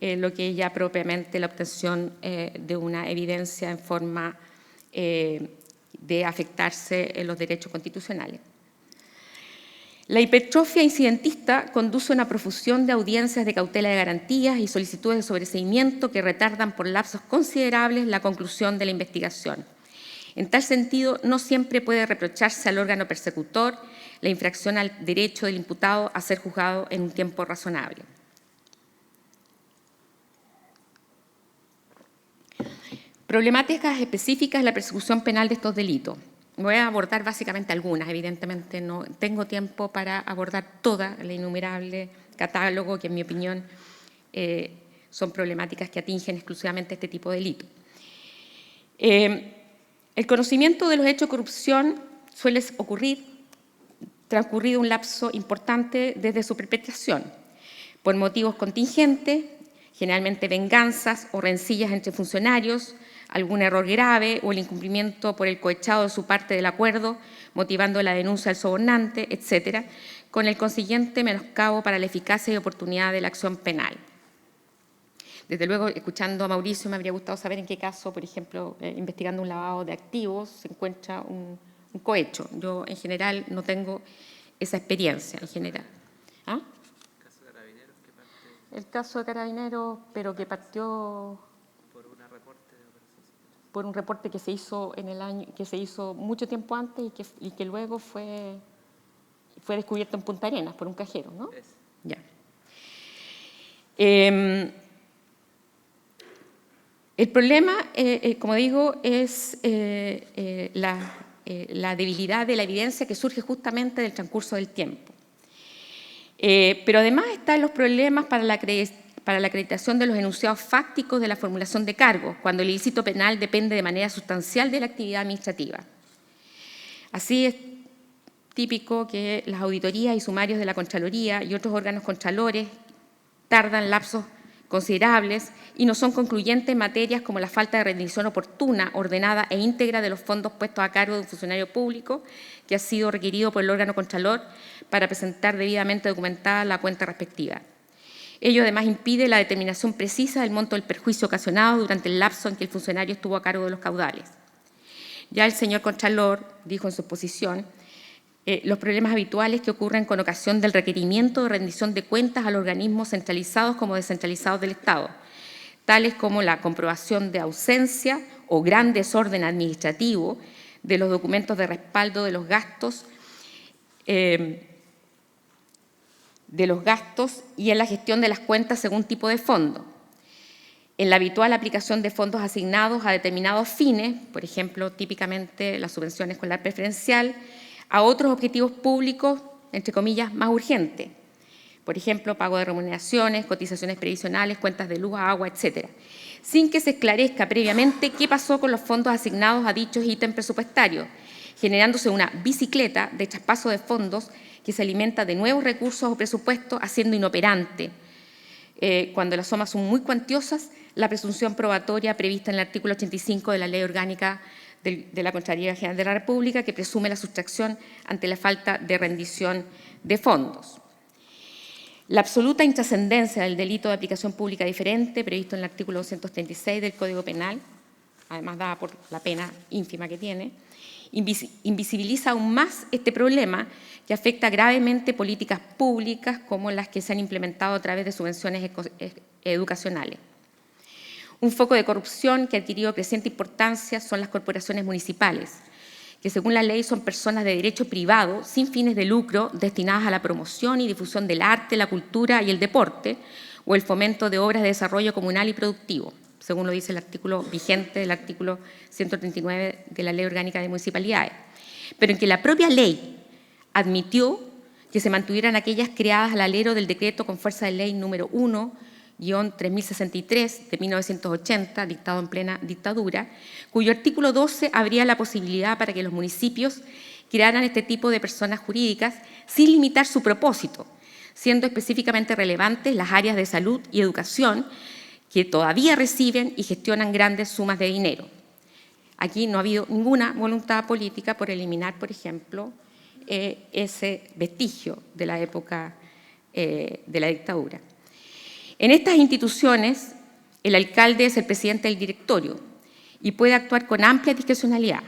lo que es ya propiamente la obtención de una evidencia en forma de afectarse en los derechos constitucionales. La hipertrofia incidentista conduce a una profusión de audiencias de cautela de garantías y solicitudes de sobreseimiento que retardan por lapsos considerables la conclusión de la investigación. En tal sentido, no siempre puede reprocharse al órgano persecutor la infracción al derecho del imputado a ser juzgado en un tiempo razonable. Problemáticas específicas de la persecución penal de estos delitos. Voy a abordar básicamente algunas, evidentemente no tengo tiempo para abordar toda la innumerable catálogo que, en mi opinión, son problemáticas que atingen exclusivamente a este tipo de delito. El conocimiento de los hechos de corrupción suele ocurrir transcurrido un lapso importante desde su perpetración, por motivos contingentes, generalmente venganzas o rencillas entre funcionarios, algún error grave o el incumplimiento por el cohechado de su parte del acuerdo, motivando la denuncia del sobornante, etcétera, con el consiguiente menoscabo para la eficacia y oportunidad de la acción penal. Desde luego, escuchando a Mauricio, me habría gustado saber en qué caso, por ejemplo, investigando un lavado de activos, se encuentra un cohecho. Yo, en general, no tengo esa experiencia, en general. ¿Ah? El caso de Carabineros, pero que partió por un reporte que se hizo en el año, que se hizo mucho tiempo antes y que luego fue descubierto en Punta Arenas por un cajero, ¿no? Ya. El problema, como digo, es la debilidad de la evidencia que surge justamente del transcurso del tiempo. Pero además están los problemas para la acreditación de los enunciados fácticos de la formulación de cargos, cuando el ilícito penal depende de manera sustancial de la actividad administrativa. Así es típico que las auditorías y sumarios de la Contraloría y otros órganos contralores tardan lapsos considerables y no son concluyentes en materias como la falta de rendición oportuna, ordenada e íntegra de los fondos puestos a cargo de un funcionario público que ha sido requerido por el órgano contralor para presentar debidamente documentada la cuenta respectiva. Ello además impide la determinación precisa del monto del perjuicio ocasionado durante el lapso en que el funcionario estuvo a cargo de los caudales. Ya el señor Contralor dijo en su exposición los problemas habituales que ocurren con ocasión del requerimiento de rendición de cuentas a los organismos centralizados como descentralizados del Estado, tales como la comprobación de ausencia o gran desorden administrativo de los documentos de respaldo de los gastos y en la gestión de las cuentas según tipo de fondo, en la habitual aplicación de fondos asignados a determinados fines, por ejemplo, típicamente la subvención escolar preferencial, a otros objetivos públicos, entre comillas, más urgentes, por ejemplo, pago de remuneraciones, cotizaciones previsionales, cuentas de luz, agua, etcétera, sin que se esclarezca previamente qué pasó con los fondos asignados a dichos ítems presupuestarios, generándose una bicicleta de traspaso de fondos que se alimenta de nuevos recursos o presupuestos, haciendo inoperante, cuando las sumas son muy cuantiosas, la presunción probatoria prevista en el artículo 85 de la Ley Orgánica de la Contraloría General de la República, que presume la sustracción ante la falta de rendición de fondos. La absoluta intrascendencia del delito de aplicación pública diferente, previsto en el artículo 236 del Código Penal, además dada por la pena ínfima que tiene, invisibiliza aún más este problema que afecta gravemente políticas públicas como las que se han implementado a través de subvenciones educacionales. Un foco de corrupción que ha adquirido creciente importancia son las corporaciones municipales, que según la ley son personas de derecho privado sin fines de lucro destinadas a la promoción y difusión del arte, la cultura y el deporte o el fomento de obras de desarrollo comunal y productivo, según lo dice el artículo vigente del artículo 139 de la Ley Orgánica de Municipalidades, pero en que la propia ley admitió que se mantuvieran aquellas creadas al alero del decreto con fuerza de ley número 1-3063 de 1980, dictado en plena dictadura, cuyo artículo 12 abría la posibilidad para que los municipios crearan este tipo de personas jurídicas sin limitar su propósito, siendo específicamente relevantes las áreas de salud y educación que todavía reciben y gestionan grandes sumas de dinero. Aquí no ha habido ninguna voluntad política por eliminar, por ejemplo, ese vestigio de la época de la dictadura. En estas instituciones, el alcalde es el presidente del directorio y puede actuar con amplia discrecionalidad.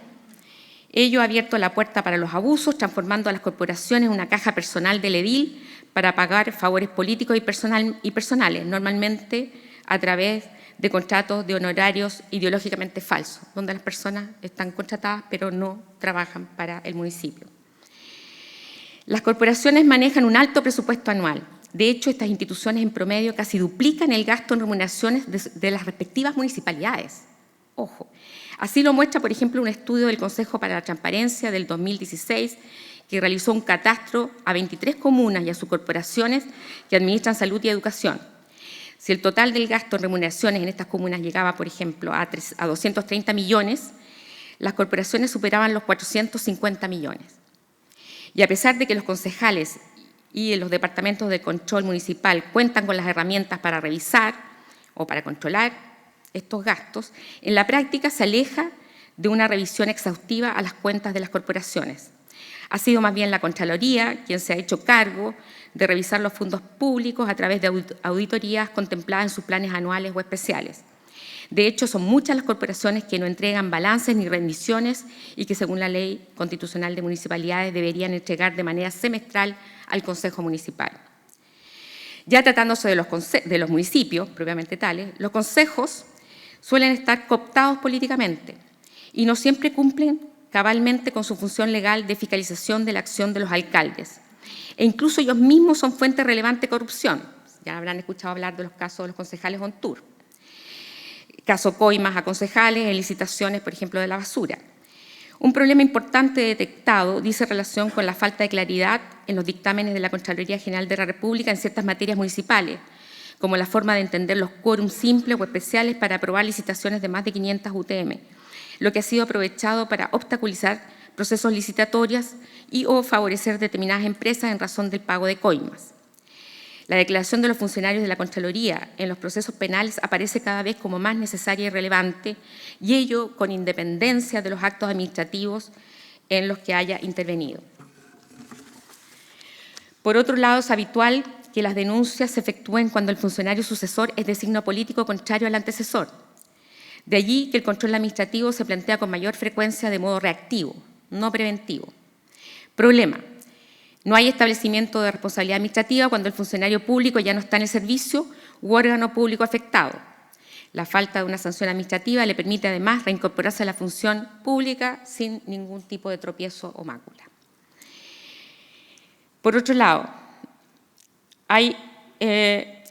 Ello ha abierto la puerta para los abusos, transformando a las corporaciones en una caja personal del edil para pagar favores políticos y personales, normalmente a través de contratos de honorarios ideológicamente falsos, donde las personas están contratadas pero no trabajan para el municipio. Las corporaciones manejan un alto presupuesto anual. De hecho, estas instituciones en promedio casi duplican el gasto en remuneraciones de las respectivas municipalidades. Ojo. Así lo muestra, por ejemplo, un estudio del Consejo para la Transparencia del 2016, que realizó un catastro a 23 comunas y a sus corporaciones que administran salud y educación. Si el total del gasto en remuneraciones en estas comunas llegaba, por ejemplo, a 230 millones, las corporaciones superaban los 450 millones. Y a pesar de que los concejales y los departamentos de control municipal cuentan con las herramientas para revisar o para controlar estos gastos, en la práctica se aleja de una revisión exhaustiva a las cuentas de las corporaciones. Ha sido más bien la Contraloría quien se ha hecho cargo de revisar los fondos públicos a través de auditorías contempladas en sus planes anuales o especiales. De hecho, son muchas las corporaciones que no entregan balances ni rendiciones y que, según la Ley Constitucional de Municipalidades, deberían entregar de manera semestral al Consejo Municipal. Ya tratándose de los municipios, propiamente tales, los consejos suelen estar cooptados políticamente y no siempre cumplen cabalmente con su función legal de fiscalización de la acción de los alcaldes. E incluso ellos mismos son fuente relevante de corrupción. Ya habrán escuchado hablar de los casos de los concejales Ontur. Caso coimas a concejales en licitaciones, por ejemplo, de la basura. Un problema importante detectado dice relación con la falta de claridad en los dictámenes de la Contraloría General de la República en ciertas materias municipales, como la forma de entender los quórums simples o especiales para aprobar licitaciones de más de 500 UTM, lo que ha sido aprovechado para obstaculizar procesos licitatorios y o favorecer determinadas empresas en razón del pago de coimas. La declaración de los funcionarios de la Contraloría en los procesos penales aparece cada vez como más necesaria y relevante, y ello con independencia de los actos administrativos en los que haya intervenido. Por otro lado, es habitual que las denuncias se efectúen cuando el funcionario sucesor es de signo político contrario al antecesor. De allí que el control administrativo se plantea con mayor frecuencia de modo reactivo, no preventivo. Problema: no hay establecimiento de responsabilidad administrativa cuando el funcionario público ya no está en el servicio u órgano público afectado. La falta de una sanción administrativa le permite además reincorporarse a la función pública sin ningún tipo de tropiezo o mácula. Por otro lado, hay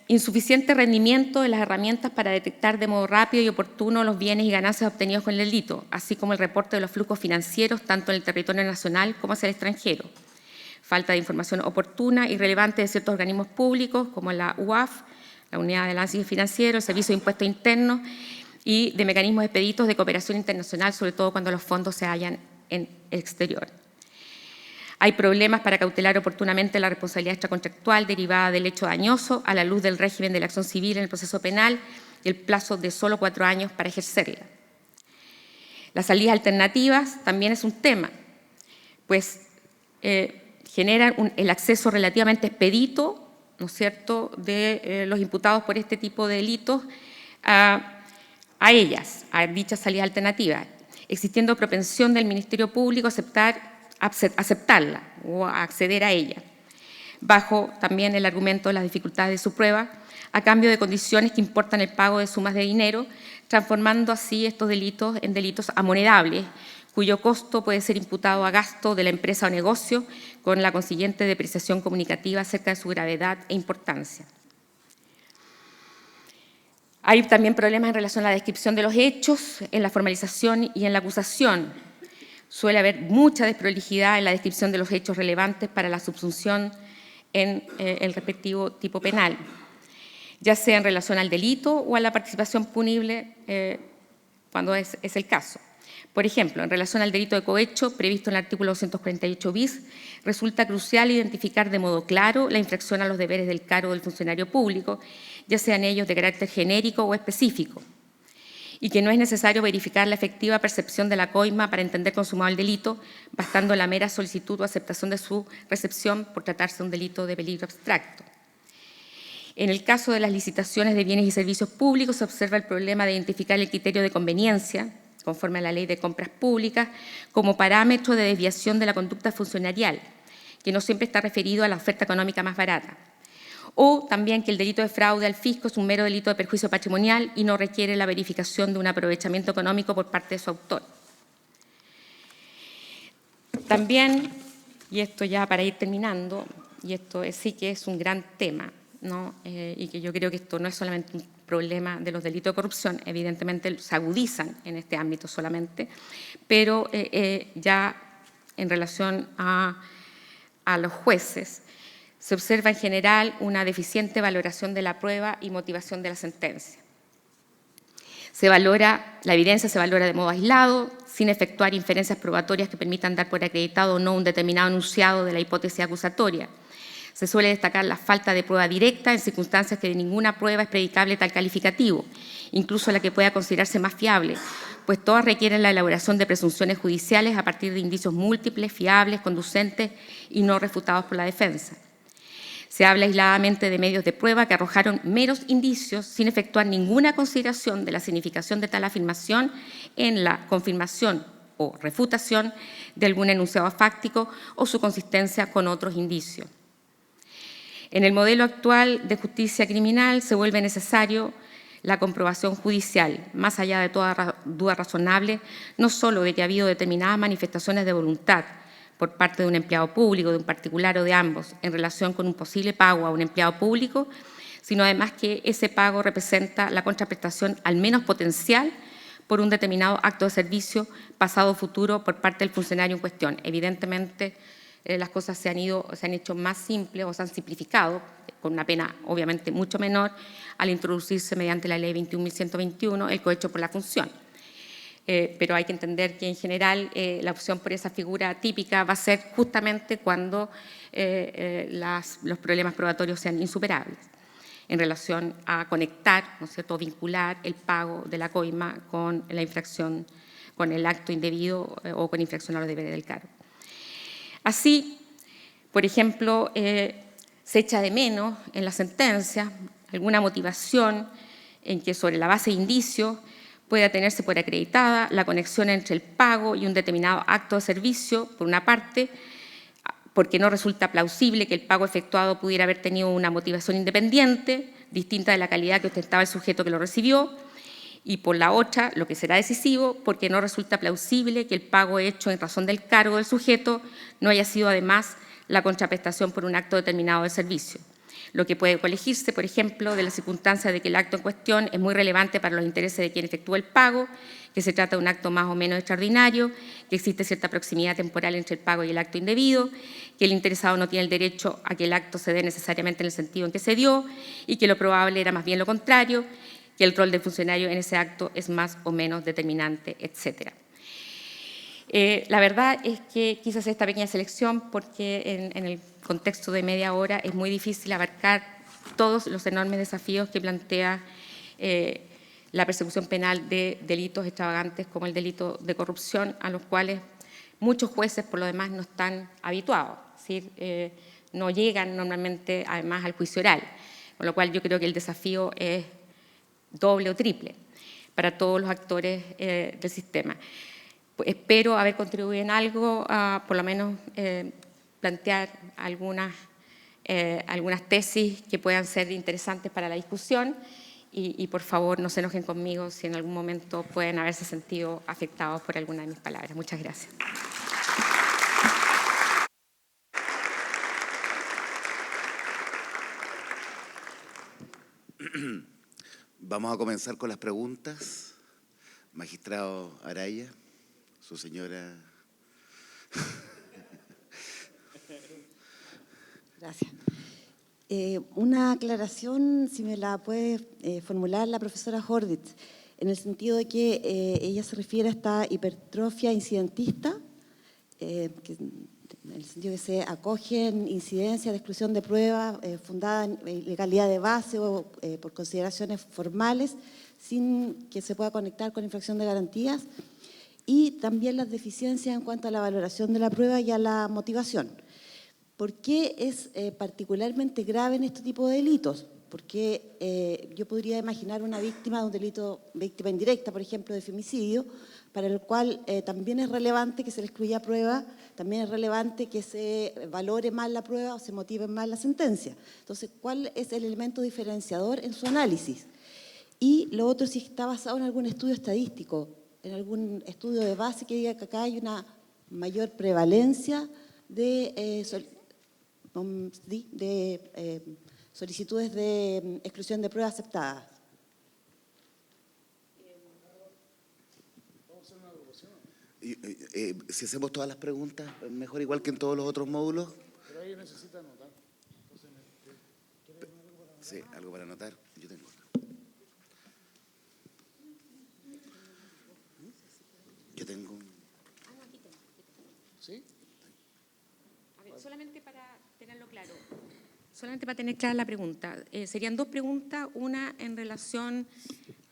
insuficiente rendimiento de las herramientas para detectar de modo rápido y oportuno los bienes y ganancias obtenidos con el delito, así como el reporte de los flujos financieros tanto en el territorio nacional como hacia el extranjero. Falta de información oportuna y relevante de ciertos organismos públicos como la UAF, la Unidad de Análisis Financiero, el Servicio de Impuestos Internos y de mecanismos expeditos de cooperación internacional, sobre todo cuando los fondos se hallan en el exterior. Hay problemas para cautelar oportunamente la responsabilidad extracontractual derivada del hecho dañoso a la luz del régimen de la acción civil en el proceso penal y el plazo de solo 4 años para ejercerla. Las salidas alternativas también es un tema, pues generan el acceso relativamente expedito, ¿no es cierto?, de los imputados por este tipo de delitos a ellas, a dichas salidas alternativas, existiendo propensión del Ministerio Público a aceptarla o a acceder a ella, bajo también el argumento de las dificultades de su prueba, a cambio de condiciones que importan el pago de sumas de dinero, transformando así estos delitos en delitos amonedables, cuyo costo puede ser imputado a gasto de la empresa o negocio, con la consiguiente depreciación comunicativa acerca de su gravedad e importancia. Hay también problemas en relación a la descripción de los hechos, en la formalización y en la acusación. Suele haber mucha desprolijidad en la descripción de los hechos relevantes para la subsunción en el respectivo tipo penal, ya sea en relación al delito o a la participación punible cuando es el caso. Por ejemplo, en relación al delito de cohecho previsto en el artículo 248 bis, resulta crucial identificar de modo claro la infracción a los deberes del cargo del funcionario público, ya sean ellos de carácter genérico o específico, y que no es necesario verificar la efectiva percepción de la coima para entender consumado el delito, bastando la mera solicitud o aceptación de su recepción por tratarse de un delito de peligro abstracto. En el caso de las licitaciones de bienes y servicios públicos se observa el problema de identificar el criterio de conveniencia, conforme a la Ley de Compras Públicas, como parámetro de desviación de la conducta funcionarial, que no siempre está referido a la oferta económica más barata. O también que el delito de fraude al fisco es un mero delito de perjuicio patrimonial y no requiere la verificación de un aprovechamiento económico por parte de su autor. También, y esto ya para ir terminando, y esto sí que es un gran tema, ¿no? Y que yo creo que esto no es solamente un problema de los delitos de corrupción, evidentemente se agudizan en este ámbito solamente, pero ya en relación a los jueces, se observa en general una deficiente valoración de la prueba y motivación de la sentencia. La evidencia se valora de modo aislado, sin efectuar inferencias probatorias que permitan dar por acreditado o no un determinado enunciado de la hipótesis acusatoria. Se suele destacar la falta de prueba directa en circunstancias que de ninguna prueba es predicable tal calificativo, incluso la que pueda considerarse más fiable, pues todas requieren la elaboración de presunciones judiciales a partir de indicios múltiples, fiables, conducentes y no refutados por la defensa. Se habla aisladamente de medios de prueba que arrojaron meros indicios sin efectuar ninguna consideración de la significación de tal afirmación en la confirmación o refutación de algún enunciado fáctico o su consistencia con otros indicios. En el modelo actual de justicia criminal se vuelve necesario la comprobación judicial, más allá de toda duda razonable, no solo de que ha habido determinadas manifestaciones de voluntad por parte de un empleado público, de un particular o de ambos, en relación con un posible pago a un empleado público, sino además que ese pago representa la contraprestación al menos potencial por un determinado acto de servicio pasado o futuro por parte del funcionario en cuestión. Evidentemente, las cosas se han hecho más simples o se han simplificado, con una pena obviamente mucho menor, al introducirse mediante la Ley 21.121 el cohecho por la función. Pero hay que entender que en general la opción por esa figura típica va a ser justamente cuando los problemas probatorios sean insuperables en relación a conectar, ¿no es cierto?, vincular el pago de la coima con la infracción, con el acto indebido o con infracción a los deberes del cargo. Así, por ejemplo, se echa de menos en la sentencia alguna motivación en que sobre la base de indicios pueda tenerse por acreditada la conexión entre el pago y un determinado acto de servicio, por una parte, porque no resulta plausible que el pago efectuado pudiera haber tenido una motivación independiente, distinta de la calidad que ostentaba el sujeto que lo recibió, y por la otra, lo que será decisivo, porque no resulta plausible que el pago hecho en razón del cargo del sujeto no haya sido además la contraprestación por un acto determinado de servicio, lo que puede colegirse, por ejemplo, de la circunstancia de que el acto en cuestión es muy relevante para los intereses de quien efectúa el pago, que se trata de un acto más o menos extraordinario, que existe cierta proximidad temporal entre el pago y el acto indebido, que el interesado no tiene el derecho a que el acto se dé necesariamente en el sentido en que se dio y que lo probable era más bien lo contrario, que el rol del funcionario en ese acto es más o menos determinante, etc. La verdad es que quise hacer esta pequeña selección porque en el contexto de media hora es muy difícil abarcar todos los enormes desafíos que plantea la persecución penal de delitos extravagantes como el delito de corrupción, a los cuales muchos jueces por lo demás no están habituados, es decir, no llegan normalmente además al juicio oral, con lo cual yo creo que el desafío es doble o triple para todos los actores del sistema. Espero haber contribuido en algo, por lo menos plantear algunas tesis que puedan ser interesantes para la discusión y por favor no se enojen conmigo si en algún momento pueden haberse sentido afectados por alguna de mis palabras. Muchas gracias. Vamos a comenzar con las preguntas. Magistrado Araya, su señora Gracias. Una aclaración, si me la puede formular la profesora Horditz, en el sentido de que ella se refiere a esta hipertrofia incidentista, en el sentido de que se acogen incidencias de exclusión de pruebas fundadas en ilegalidad de base o por consideraciones formales, sin que se pueda conectar con infracción de garantías, y también las deficiencias en cuanto a la valoración de la prueba y a la motivación. ¿Por qué es particularmente grave en este tipo de delitos? Porque yo podría imaginar una víctima de un delito, víctima indirecta, por ejemplo, de femicidio, para el cual también es relevante que se le excluya prueba, también es relevante que se valore mal la prueba o se motive mal la sentencia. Entonces, ¿cuál es el elemento diferenciador en su análisis? Y lo otro, si está basado en algún estudio estadístico, en algún estudio de base que diga que acá hay una mayor prevalencia de solicitudes de exclusión de pruebas aceptadas. Si hacemos todas las preguntas, mejor igual que en todos los otros módulos. Pero ahí necesita anotar. Sí, algo para anotar. Yo tengo. Yo tengo. ¿Sí? A ver, solamente para tenerlo claro, solamente para tener clara la pregunta, serían dos preguntas, una en relación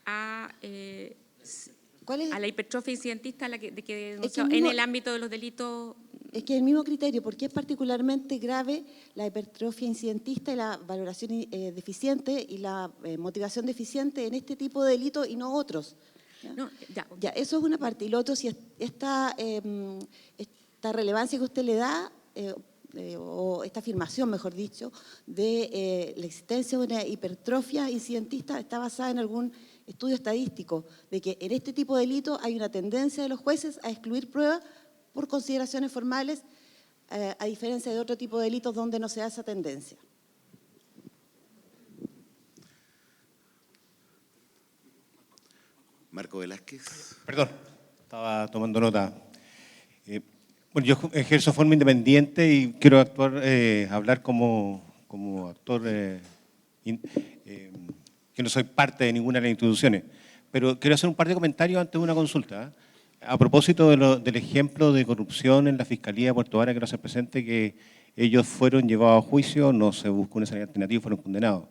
a la hipertrofia incidentista en el ámbito de los delitos. Es que el mismo criterio, porque es particularmente grave la hipertrofia incidentista y la valoración deficiente y la motivación deficiente en este tipo de delitos y no otros. ¿Ya? No, ya, eso es una parte. Y lo otro, si esta relevancia que usted le da, o esta afirmación, mejor dicho, de la existencia de una hipertrofia incidentista está basada en algún estudio estadístico, de que en este tipo de delitos hay una tendencia de los jueces a excluir pruebas por consideraciones formales, a diferencia de otro tipo de delitos donde no se da esa tendencia. Marco Velázquez. Perdón, estaba tomando nota. Bueno, yo ejerzo de forma independiente y quiero hablar como actor que no soy parte de ninguna de las instituciones. Pero quiero hacer un par de comentarios antes de una consulta. A propósito del ejemplo de corrupción en la Fiscalía de Puerto Varas, que nos hace presente que ellos fueron llevados a juicio, no se buscó una salida alternativa y fueron condenados.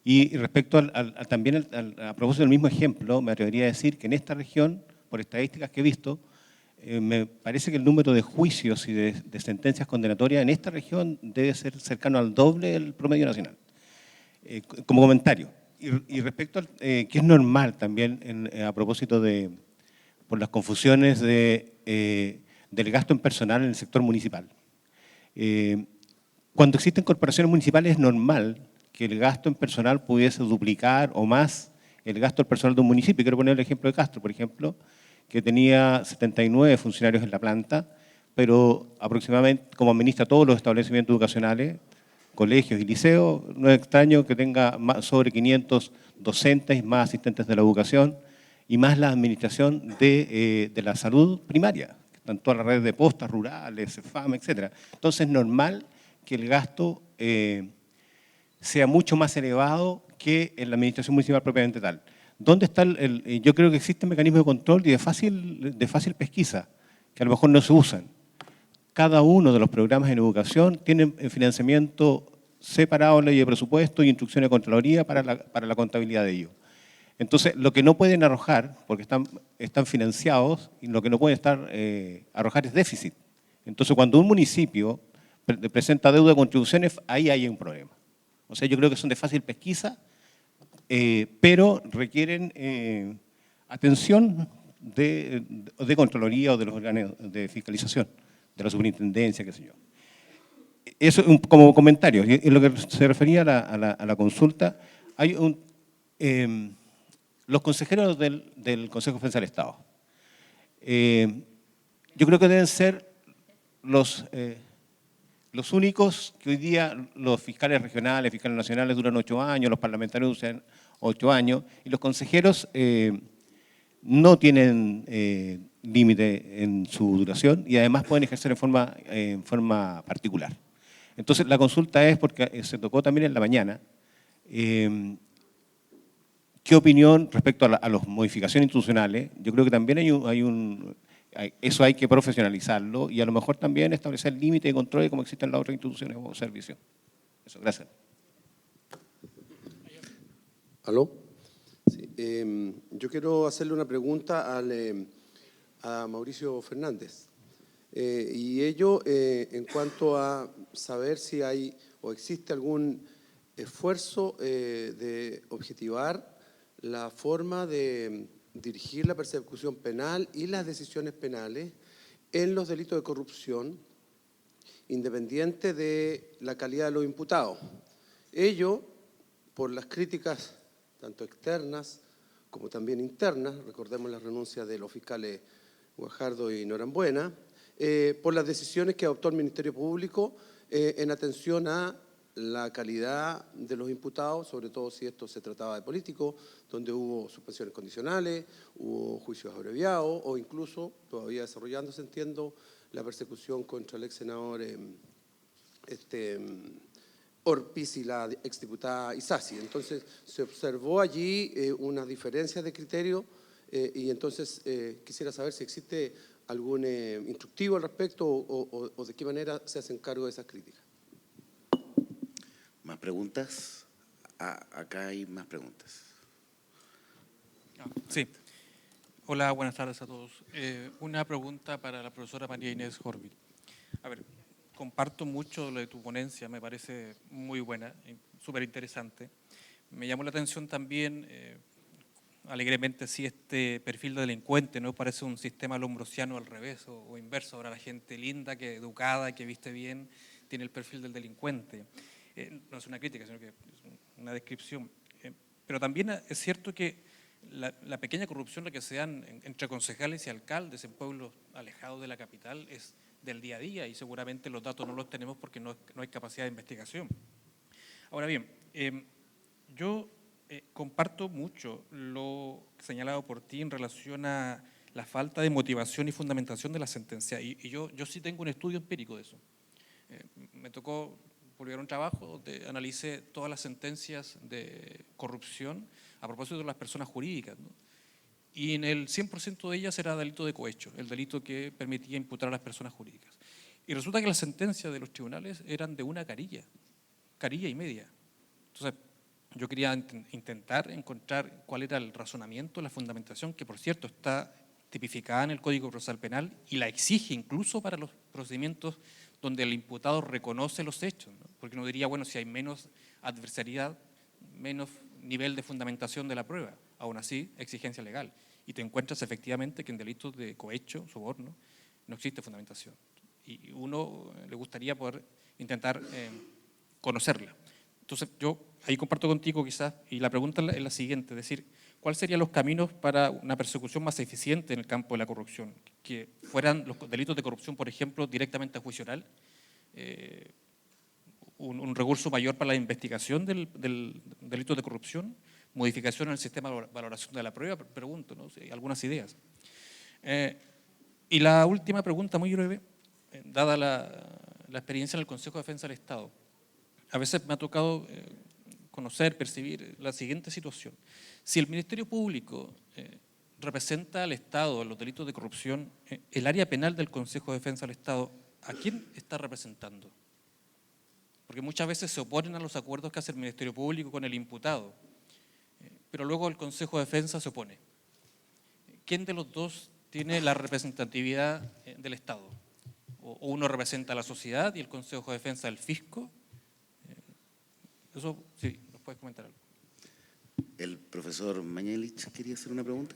Y respecto también a propósito del mismo ejemplo, me atrevería a decir que en esta región, por estadísticas que he visto, me parece que el número de juicios y de sentencias condenatorias en esta región debe ser cercano al doble del promedio nacional. Como comentario. Y respecto al que es normal también a propósito por las confusiones del gasto en personal en el sector municipal. Cuando existen corporaciones municipales es normal que el gasto en personal pudiese duplicar o más el gasto del personal de un municipio. Quiero poner el ejemplo de Castro, por ejemplo, que tenía 79 funcionarios en la planta, pero aproximadamente, como administra todos los establecimientos educacionales, colegios y liceos, no es extraño que tenga sobre 500 docentes, más asistentes de la educación y más la administración de la salud primaria, que están todas las redes de postas rurales, CEFAM, etc. Entonces es normal que el gasto sea mucho más elevado que en la administración municipal propiamente tal. ¿Dónde está yo creo que existen mecanismos de control y de fácil pesquisa, que a lo mejor no se usan. Cada uno de los programas en educación tiene financiamiento separado en ley de presupuesto y instrucciones de Contraloría para la contabilidad de ellos. Entonces, lo que no pueden arrojar, porque están financiados, y lo que no pueden arrojar es déficit. Entonces, cuando un municipio presenta deuda de contribuciones, ahí hay un problema. O sea, yo creo que son de fácil pesquisa, pero requieren atención de Contraloría o de los órganos de fiscalización, de la superintendencia, qué sé yo. Eso como comentario. Y en lo que se refería a la consulta, hay los consejeros del Consejo de Defensa del Estado. Yo creo que deben ser los únicos que hoy día los fiscales regionales, fiscales nacionales duran 8 años, los parlamentarios duran 8 años, y los consejeros no tienen límite en su duración y además pueden ejercer en forma particular. Entonces, la consulta es, porque se tocó también en la mañana, ¿qué opinión respecto a las modificaciones institucionales? Yo creo que también eso hay que profesionalizarlo y a lo mejor también establecer límites de control como existen en las otras instituciones o servicios. Eso, gracias. ¿Aló? Sí, yo quiero hacerle una pregunta a Mauricio Fernández. Y ello en cuanto a saber si hay o existe algún esfuerzo de objetivar la forma de dirigir la persecución penal y las decisiones penales en los delitos de corrupción, independiente de la calidad de los imputados. Ello, por las críticas tanto externas como también internas, recordemos la renuncia de los fiscales Guajardo y Norambuena, por las decisiones que adoptó el Ministerio Público en atención a la calidad de los imputados, sobre todo si esto se trataba de políticos, donde hubo suspensiones condicionales, hubo juicios abreviados o incluso, todavía desarrollándose, entiendo, la persecución contra el ex senador Orpiz y la exdiputada Isasi. Entonces, se observó allí unas diferencias de criterio y entonces quisiera saber si existe algún instructivo al respecto o de qué manera se hacen cargo de esas críticas. ¿Más preguntas? Acá hay más preguntas. Sí. Hola, buenas tardes a todos. Una pregunta para la profesora María Inés Horvit. A ver, comparto mucho lo de tu ponencia, me parece muy buena, súper interesante. Me llamó la atención también, alegremente, si este perfil de delincuente no parece un sistema lombrosiano al revés o inverso. Ahora la gente linda, que educada, que viste bien, tiene el perfil del delincuente. No es una crítica, sino que es una descripción. Pero también es cierto que la pequeña corrupción la que se dan entre concejales y alcaldes en pueblos alejados de la capital es del día a día y seguramente los datos no los tenemos porque no hay capacidad de investigación. Ahora bien, yo comparto mucho lo señalado por ti en relación a la falta de motivación y fundamentación de la sentencia y yo sí tengo un estudio empírico de eso. Me tocó publicar un trabajo donde analicé todas las sentencias de corrupción a propósito de las personas jurídicas, ¿no? Y en el 100% de ellas era delito de cohecho, el delito que permitía imputar a las personas jurídicas. Y resulta que las sentencias de los tribunales eran de una carilla y media. Entonces, yo quería intentar encontrar cuál era el razonamiento, la fundamentación, que por cierto está tipificada en el Código Procesal Penal y la exige incluso para los procedimientos donde el imputado reconoce los hechos, ¿no? Porque uno diría, bueno, si hay menos adversariedad, menos nivel de fundamentación de la prueba, aún así, exigencia legal. Y te encuentras efectivamente que en delitos de cohecho, soborno, no existe fundamentación. Y uno le gustaría poder intentar conocerla. Entonces, yo ahí comparto contigo quizás, y la pregunta es la siguiente, es decir, ¿cuáles serían los caminos para una persecución más eficiente en el campo de la corrupción? Que fueran los delitos de corrupción, por ejemplo, directamente a juicio oral, un recurso mayor para la investigación del delito de corrupción, modificación en el sistema de valoración de la prueba, pregunto, ¿no? Si hay algunas ideas. Y la última pregunta, muy breve, dada la experiencia en el Consejo de Defensa del Estado. A veces me ha tocado conocer, percibir la siguiente situación. Si el Ministerio Público representa al Estado en los delitos de corrupción, el área penal del Consejo de Defensa del Estado, ¿a quién está representando? Porque muchas veces se oponen a los acuerdos que hace el Ministerio Público con el imputado, pero luego el Consejo de Defensa se opone. ¿Quién de los dos tiene la representatividad del Estado? ¿O uno representa a la sociedad y el Consejo de Defensa al fisco? Eso sí, nos puedes comentar algo. El profesor Mañelich quería hacer una pregunta.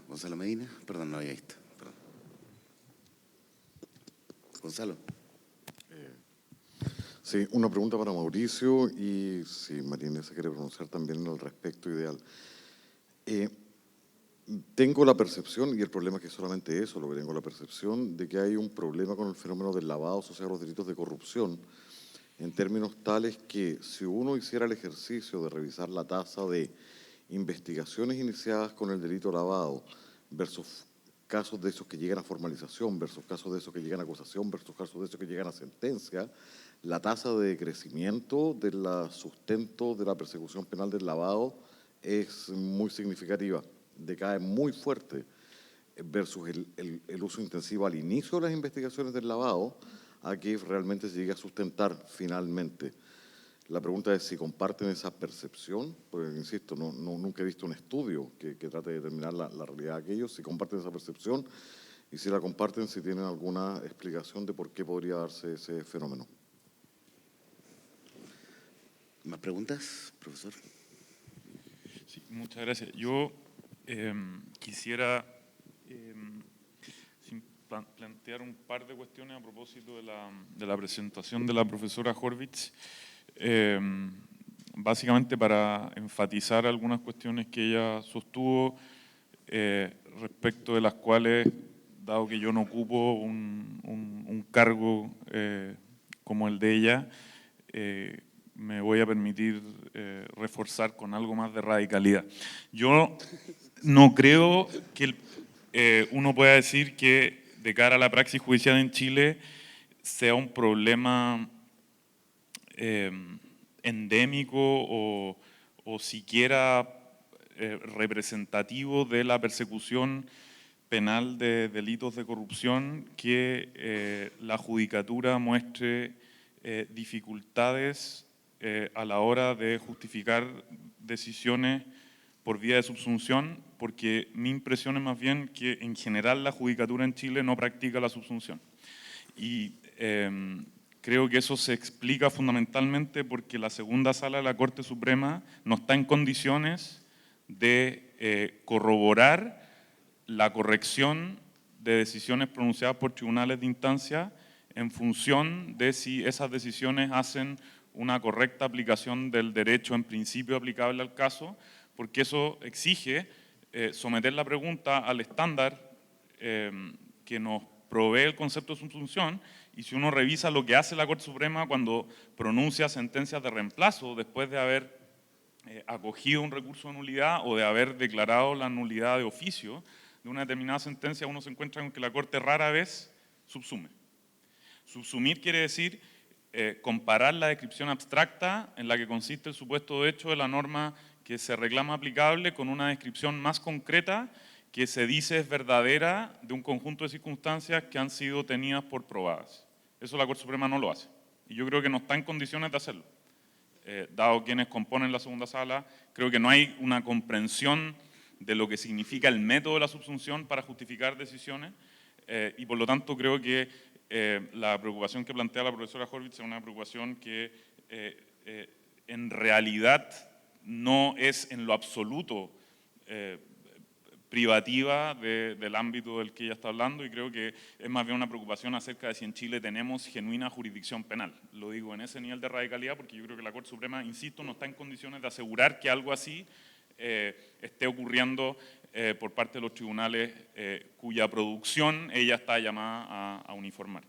Gonzalo Medina, perdón, no había visto. Perdón. Gonzalo. Sí, una pregunta para Mauricio y si María Inés se quiere pronunciar también al respecto, ideal. Tengo la percepción, y el problema es que solamente eso, lo que tengo la percepción, de que hay un problema con el fenómeno del lavado asociado a los delitos de corrupción, en términos tales que si uno hiciera el ejercicio de revisar la tasa de investigaciones iniciadas con el delito lavado versus casos de esos que llegan a formalización versus casos de esos que llegan a acusación versus casos de esos que llegan a sentencia, la tasa de crecimiento del sustento de la persecución penal del lavado es muy significativa, decae muy fuerte versus el uso intensivo al inicio de las investigaciones del lavado a que realmente se llegue a sustentar finalmente. La pregunta es si comparten esa percepción, porque insisto, nunca he visto un estudio que trate de determinar la realidad de aquellos, si comparten esa percepción y si la comparten, si tienen alguna explicación de por qué podría darse ese fenómeno. ¿Más preguntas, profesor? Sí, muchas gracias. Yo quisiera plantear un par de cuestiones a propósito de la presentación de la profesora Horvitz, básicamente para enfatizar algunas cuestiones que ella sostuvo, respecto de las cuales, dado que yo no ocupo un cargo como el de ella, me voy a permitir reforzar con algo más de radicalidad. Yo no creo que uno pueda decir que de cara a la praxis judicial en Chile sea un problema endémico o siquiera representativo de la persecución penal de delitos de corrupción que la judicatura muestre dificultades a la hora de justificar decisiones por vía de subsunción, porque mi impresión es más bien que en general la judicatura en Chile no practica la subsunción. Y creo que eso se explica fundamentalmente porque la segunda sala de la Corte Suprema no está en condiciones de corroborar la corrección de decisiones pronunciadas por tribunales de instancia en función de si esas decisiones hacen una correcta aplicación del derecho en principio aplicable al caso, porque eso exige someter la pregunta al estándar que nos provee el concepto de subsunción, y si uno revisa lo que hace la Corte Suprema cuando pronuncia sentencias de reemplazo después de haber acogido un recurso de nulidad o de haber declarado la nulidad de oficio de una determinada sentencia, uno se encuentra con que la Corte rara vez subsume. Subsumir quiere decir comparar la descripción abstracta en la que consiste el supuesto de hecho de la norma que se reclama aplicable con una descripción más concreta que se dice es verdadera de un conjunto de circunstancias que han sido tenidas por probadas. Eso la Corte Suprema no lo hace. Y yo creo que no está en condiciones de hacerlo. Dado quienes componen la segunda sala, creo que no hay una comprensión de lo que significa el método de la subsunción para justificar decisiones, y por lo tanto creo que la preocupación que plantea la profesora Horvitz es una preocupación que en realidad no es en lo absoluto privativa del ámbito del que ella está hablando, y creo que es más bien una preocupación acerca de si en Chile tenemos genuina jurisdicción penal. Lo digo en ese nivel de radicalidad porque yo creo que la Corte Suprema, insisto, no está en condiciones de asegurar que algo así esté ocurriendo por parte de los tribunales cuya producción ella está llamada a uniformar.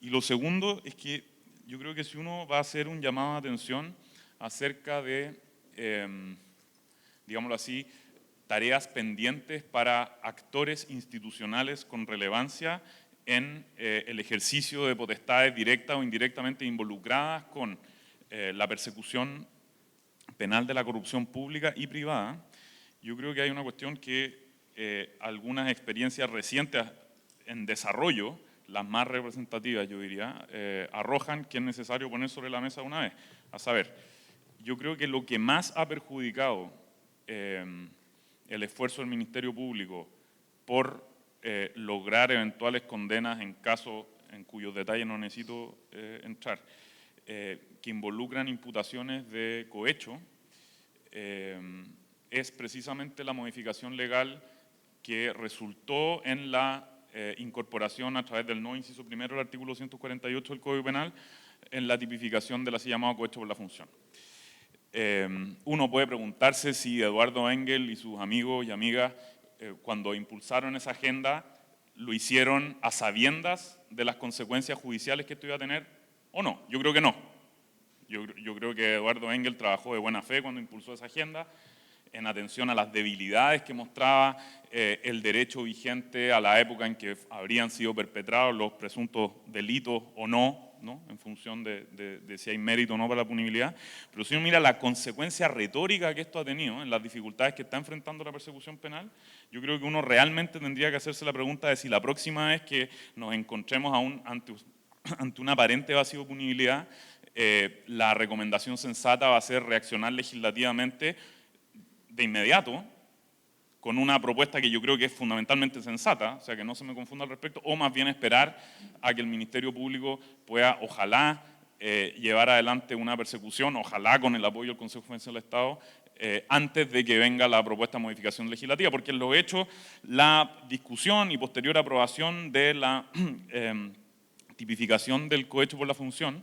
Y lo segundo es que yo creo que si uno va a hacer un llamado de atención acerca de, digámoslo así, tareas pendientes para actores institucionales con relevancia en el ejercicio de potestades directas o indirectamente involucradas con la persecución penal de la corrupción pública y privada, yo creo que hay una cuestión que algunas experiencias recientes en desarrollo, las más representativas yo diría, arrojan que es necesario poner sobre la mesa de una vez. A saber, yo creo que lo que más ha perjudicado el esfuerzo del Ministerio Público por lograr eventuales condenas en casos en cuyos detalles no necesito entrar, que involucran imputaciones de cohecho, es precisamente la modificación legal que resultó en la incorporación a través del nuevo inciso primero del artículo 148 del Código Penal en la tipificación del así llamado cohecho por la función. Uno puede preguntarse si Eduardo Engel y sus amigos y amigas cuando impulsaron esa agenda lo hicieron a sabiendas de las consecuencias judiciales que esto iba a tener o no. Yo creo que no. Yo creo que Eduardo Engel trabajó de buena fe cuando impulsó esa agenda en atención a las debilidades que mostraba el derecho vigente a la época en que habrían sido perpetrados los presuntos delitos o no, en función de si hay mérito o no para la punibilidad. Pero si uno mira la consecuencia retórica que esto ha tenido en las dificultades que está enfrentando la persecución penal, yo creo que uno realmente tendría que hacerse la pregunta de si la próxima vez que nos encontremos ante un aparente vacío de punibilidad, la recomendación sensata va a ser reaccionar legislativamente de inmediato con una propuesta que yo creo que es fundamentalmente sensata, o sea, que no se me confunda al respecto, o más bien esperar a que el Ministerio Público pueda, ojalá, llevar adelante una persecución, ojalá con el apoyo del Consejo de Defensa del Estado, antes de que venga la propuesta de modificación legislativa, porque en lo hecho, la discusión y posterior aprobación de la tipificación del cohecho por la función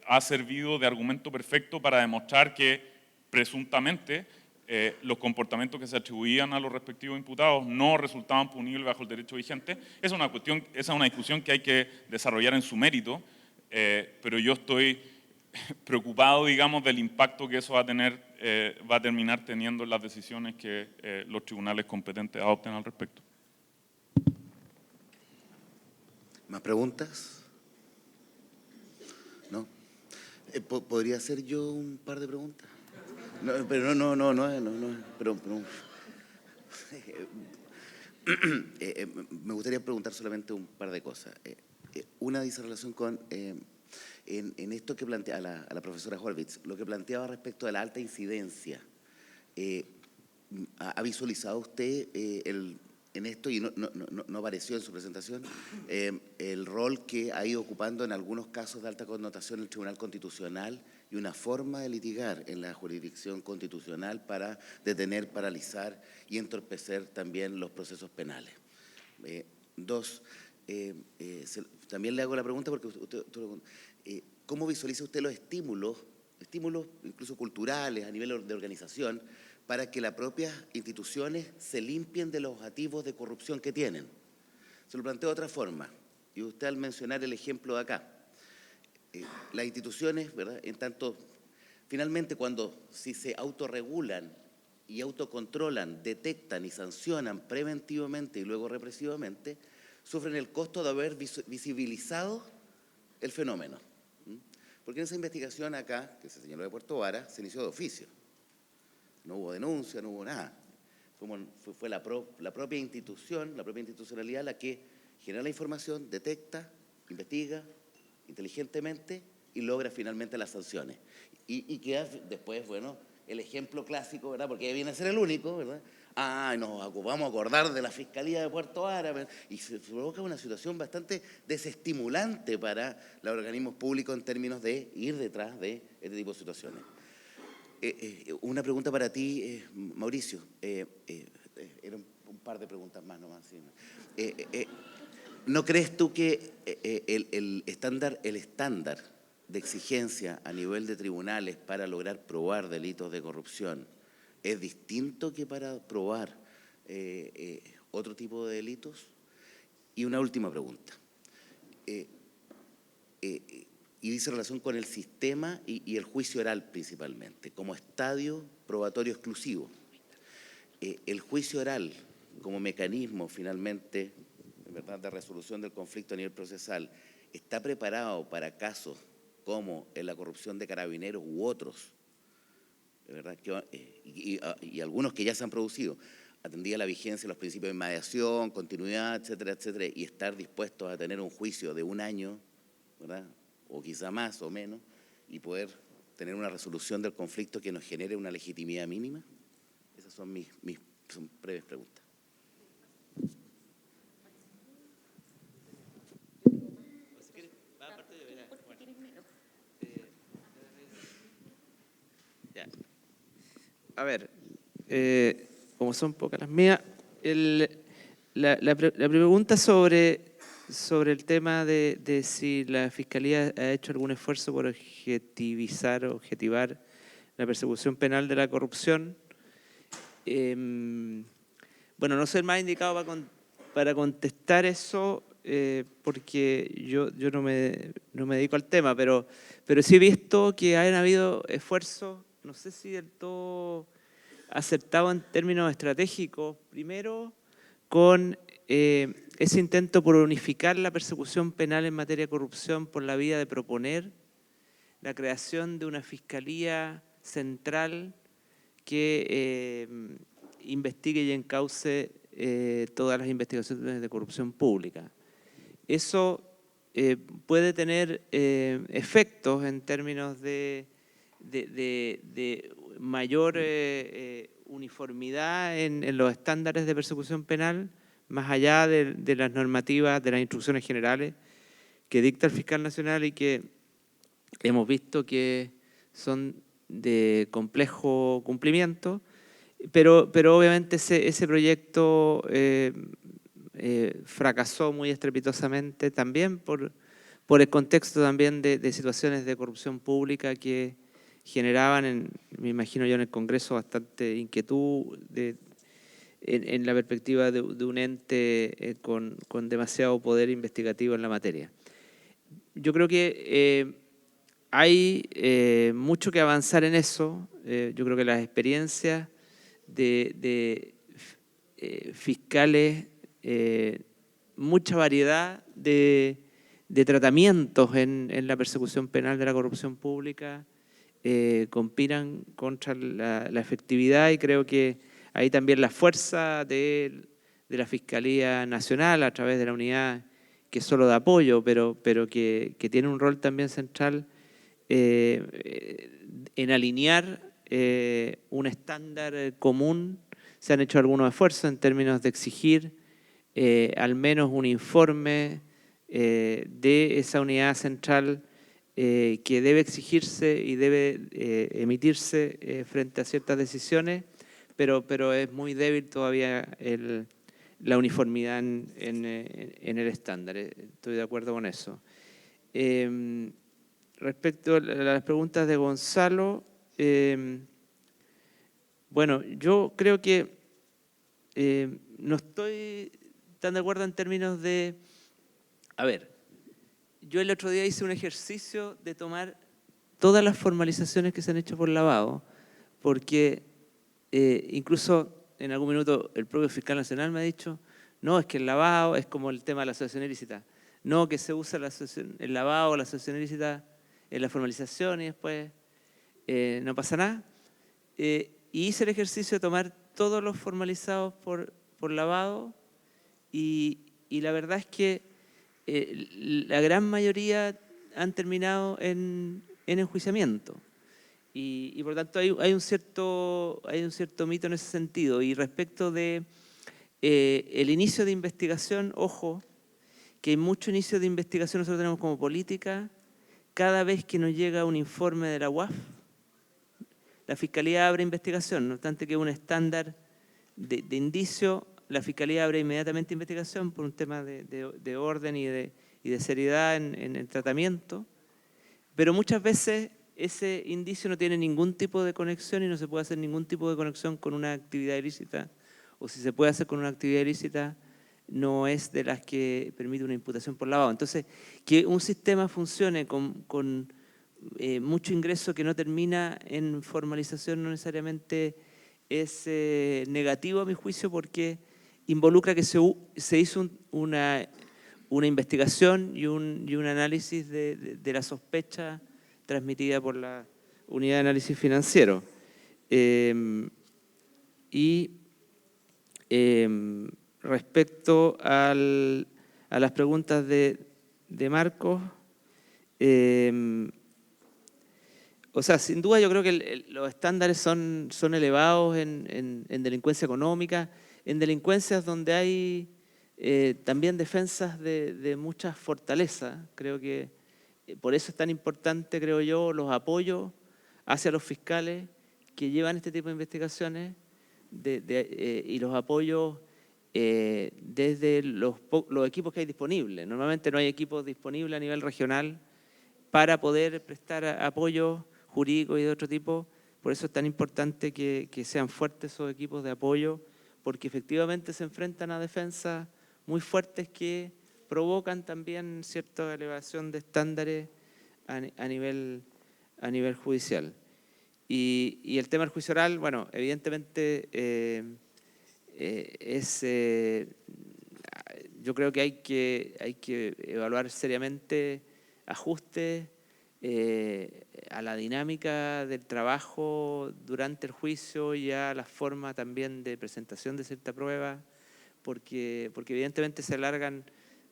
ha servido de argumento perfecto para demostrar que presuntamente los comportamientos que se atribuían a los respectivos imputados no resultaban punibles bajo el derecho vigente. Esa es una discusión que hay que desarrollar en su mérito, pero yo estoy preocupado, digamos, del impacto que eso va a terminar teniendo en las decisiones que los tribunales competentes adopten al respecto. ¿Más preguntas? ¿No? ¿Podría hacer yo un par de preguntas? No, pero me gustaría preguntar solamente un par de cosas. Una dice relación con, en esto que plantea a la profesora Horvitz, lo que planteaba respecto de la alta incidencia. ¿Ha visualizado usted en esto, y no apareció en su presentación, el rol que ha ido ocupando en algunos casos de alta connotación el Tribunal Constitucional y una forma de litigar en la jurisdicción constitucional para detener, paralizar y entorpecer también los procesos penales? Dos, también le hago la pregunta porque ¿cómo visualiza usted los estímulos incluso culturales a nivel de organización, para que las propias instituciones se limpien de los objetivos de corrupción que tienen? Se lo planteo de otra forma, y usted al mencionar el ejemplo de acá, las instituciones, ¿verdad?, en tanto, finalmente si se autorregulan y autocontrolan, detectan y sancionan preventivamente y luego represivamente, sufren el costo de haber visibilizado el fenómeno. Porque en esa investigación acá, que se señaló de Puerto Vara, se inició de oficio. No hubo denuncia, no hubo nada. Fue la propia institución, la propia institucionalidad la que genera la información, detecta, investiga inteligentemente y logra finalmente las sanciones. Y queda después, bueno, el ejemplo clásico, ¿verdad? Porque viene a ser el único, ¿verdad? Nos vamos a acordar de la Fiscalía de Puerto Vara, y se provoca una situación bastante desestimulante para los organismos públicos en términos de ir detrás de este tipo de situaciones. Una pregunta para ti, Mauricio. Eran un par de preguntas más nomás. ¿Sí? ¿No crees tú que el estándar de exigencia a nivel de tribunales para lograr probar delitos de corrupción es distinto que para probar otro tipo de delitos? Y una última pregunta. Y dice relación con el sistema y el juicio oral principalmente, como estadio probatorio exclusivo. El juicio oral como mecanismo finalmente, ¿verdad?, de resolución del conflicto a nivel procesal, ¿está preparado para casos como en la corrupción de Carabineros u otros, ¿verdad?, y algunos que ya se han producido, atendía la vigencia de los principios de mediación, continuidad, etcétera, etcétera, y estar dispuestos a tener un juicio de un año, ¿verdad?, o quizá más o menos, y poder tener una resolución del conflicto que nos genere una legitimidad mínima? Esas son mis breves preguntas. A ver, como son pocas las mías, la pregunta sobre el tema de si la Fiscalía ha hecho algún esfuerzo por objetivar la persecución penal de la corrupción. Bueno, no soy el más indicado para contestar eso, porque yo no me dedico al tema, pero sí he visto que han habido esfuerzos, no sé si del todo acertado en términos estratégicos, primero con ese intento por unificar la persecución penal en materia de corrupción por la vía de proponer la creación de una fiscalía central que investigue y encauce todas las investigaciones de corrupción pública. Eso puede tener efectos en términos de mayor uniformidad en los estándares de persecución penal, más allá de las normativas, de las instrucciones generales que dicta el fiscal nacional y que hemos visto que son de complejo cumplimiento, pero obviamente ese proyecto fracasó muy estrepitosamente también por el contexto también de situaciones de corrupción pública que generaban, me imagino yo, en el Congreso bastante inquietud en la perspectiva de un ente con demasiado poder investigativo en la materia. Yo creo que hay mucho que avanzar en eso. Yo creo que las experiencias de fiscales, mucha variedad de tratamientos en la persecución penal de la corrupción pública conspiran contra la efectividad, y creo que ahí también la fuerza de la Fiscalía Nacional a través de la unidad que es solo de apoyo, pero que tiene un rol también central en alinear un estándar común. Se han hecho algunos esfuerzos en términos de exigir al menos un informe de esa unidad central que debe exigirse y debe emitirse frente a ciertas decisiones, pero es muy débil todavía la uniformidad en el estándar. Estoy de acuerdo con eso. Respecto a las preguntas de Gonzalo, bueno, yo creo que no estoy tan de acuerdo en términos de... A ver, yo el otro día hice un ejercicio de tomar todas las formalizaciones que se han hecho por lavado, porque incluso en algún minuto el propio fiscal nacional me ha dicho, no, es que el lavado es como el tema de la asociación ilícita. No, que se usa el lavado o la asociación ilícita en la formalización y después no pasa nada. Y hice el ejercicio de tomar todos los formalizados por lavado y la verdad es que la gran mayoría han terminado en enjuiciamiento. Y por tanto hay un cierto mito en ese sentido. Y respecto de el inicio de investigación, ojo, que hay mucho inicio de investigación nosotros tenemos como política. Cada vez que nos llega un informe de la UAF, la Fiscalía abre investigación, no obstante que un estándar de indicio, la Fiscalía abre inmediatamente investigación por un tema de orden y de seriedad en el tratamiento, pero muchas veces ese indicio no tiene ningún tipo de conexión y no se puede hacer ningún tipo de conexión con una actividad ilícita, o si se puede hacer con una actividad ilícita, no es de las que permite una imputación por lavado. Entonces, que un sistema funcione con mucho ingreso que no termina en formalización no necesariamente es negativo a mi juicio, porque involucra que se hizo una investigación y un análisis de la sospecha transmitida por la unidad de análisis financiero. Respecto a las preguntas de Marcos, o sea, sin duda yo creo que los estándares son elevados en delincuencia económica, en delincuencias donde hay también defensas de muchas fortalezas. Creo que por eso es tan importante, creo yo, los apoyos hacia los fiscales que llevan este tipo de investigaciones y los apoyos desde los equipos que hay disponibles. Normalmente no hay equipos disponibles a nivel regional para poder prestar apoyo jurídico y de otro tipo. Por eso es tan importante que sean fuertes esos equipos de apoyo, porque efectivamente se enfrentan a defensas muy fuertes que provocan también cierta elevación de estándares a nivel judicial. Y el tema del juicio oral, bueno, evidentemente yo creo que hay que evaluar seriamente ajustes a la dinámica del trabajo durante el juicio y a la forma también de presentación de cierta prueba, porque evidentemente se alargan,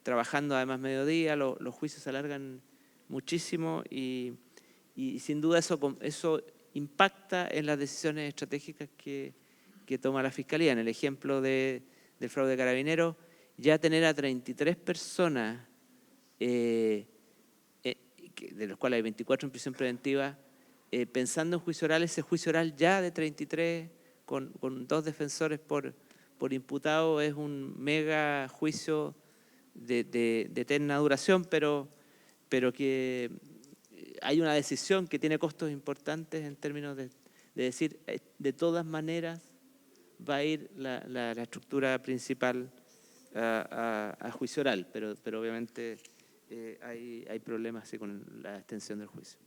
trabajando además mediodía, los juicios se alargan muchísimo y sin duda eso impacta en las decisiones estratégicas que toma la Fiscalía. En el ejemplo del fraude carabinero, ya tener a 33 personas, de los cuales hay 24 en prisión preventiva, pensando en juicio oral, ese juicio oral ya de 33, con 2 defensores por imputado, es un mega juicio de eterna duración, pero que hay una decisión que tiene costos importantes en términos de decir, de todas maneras va a ir la estructura principal a juicio oral, pero obviamente hay problemas sí, con la extensión del juicio.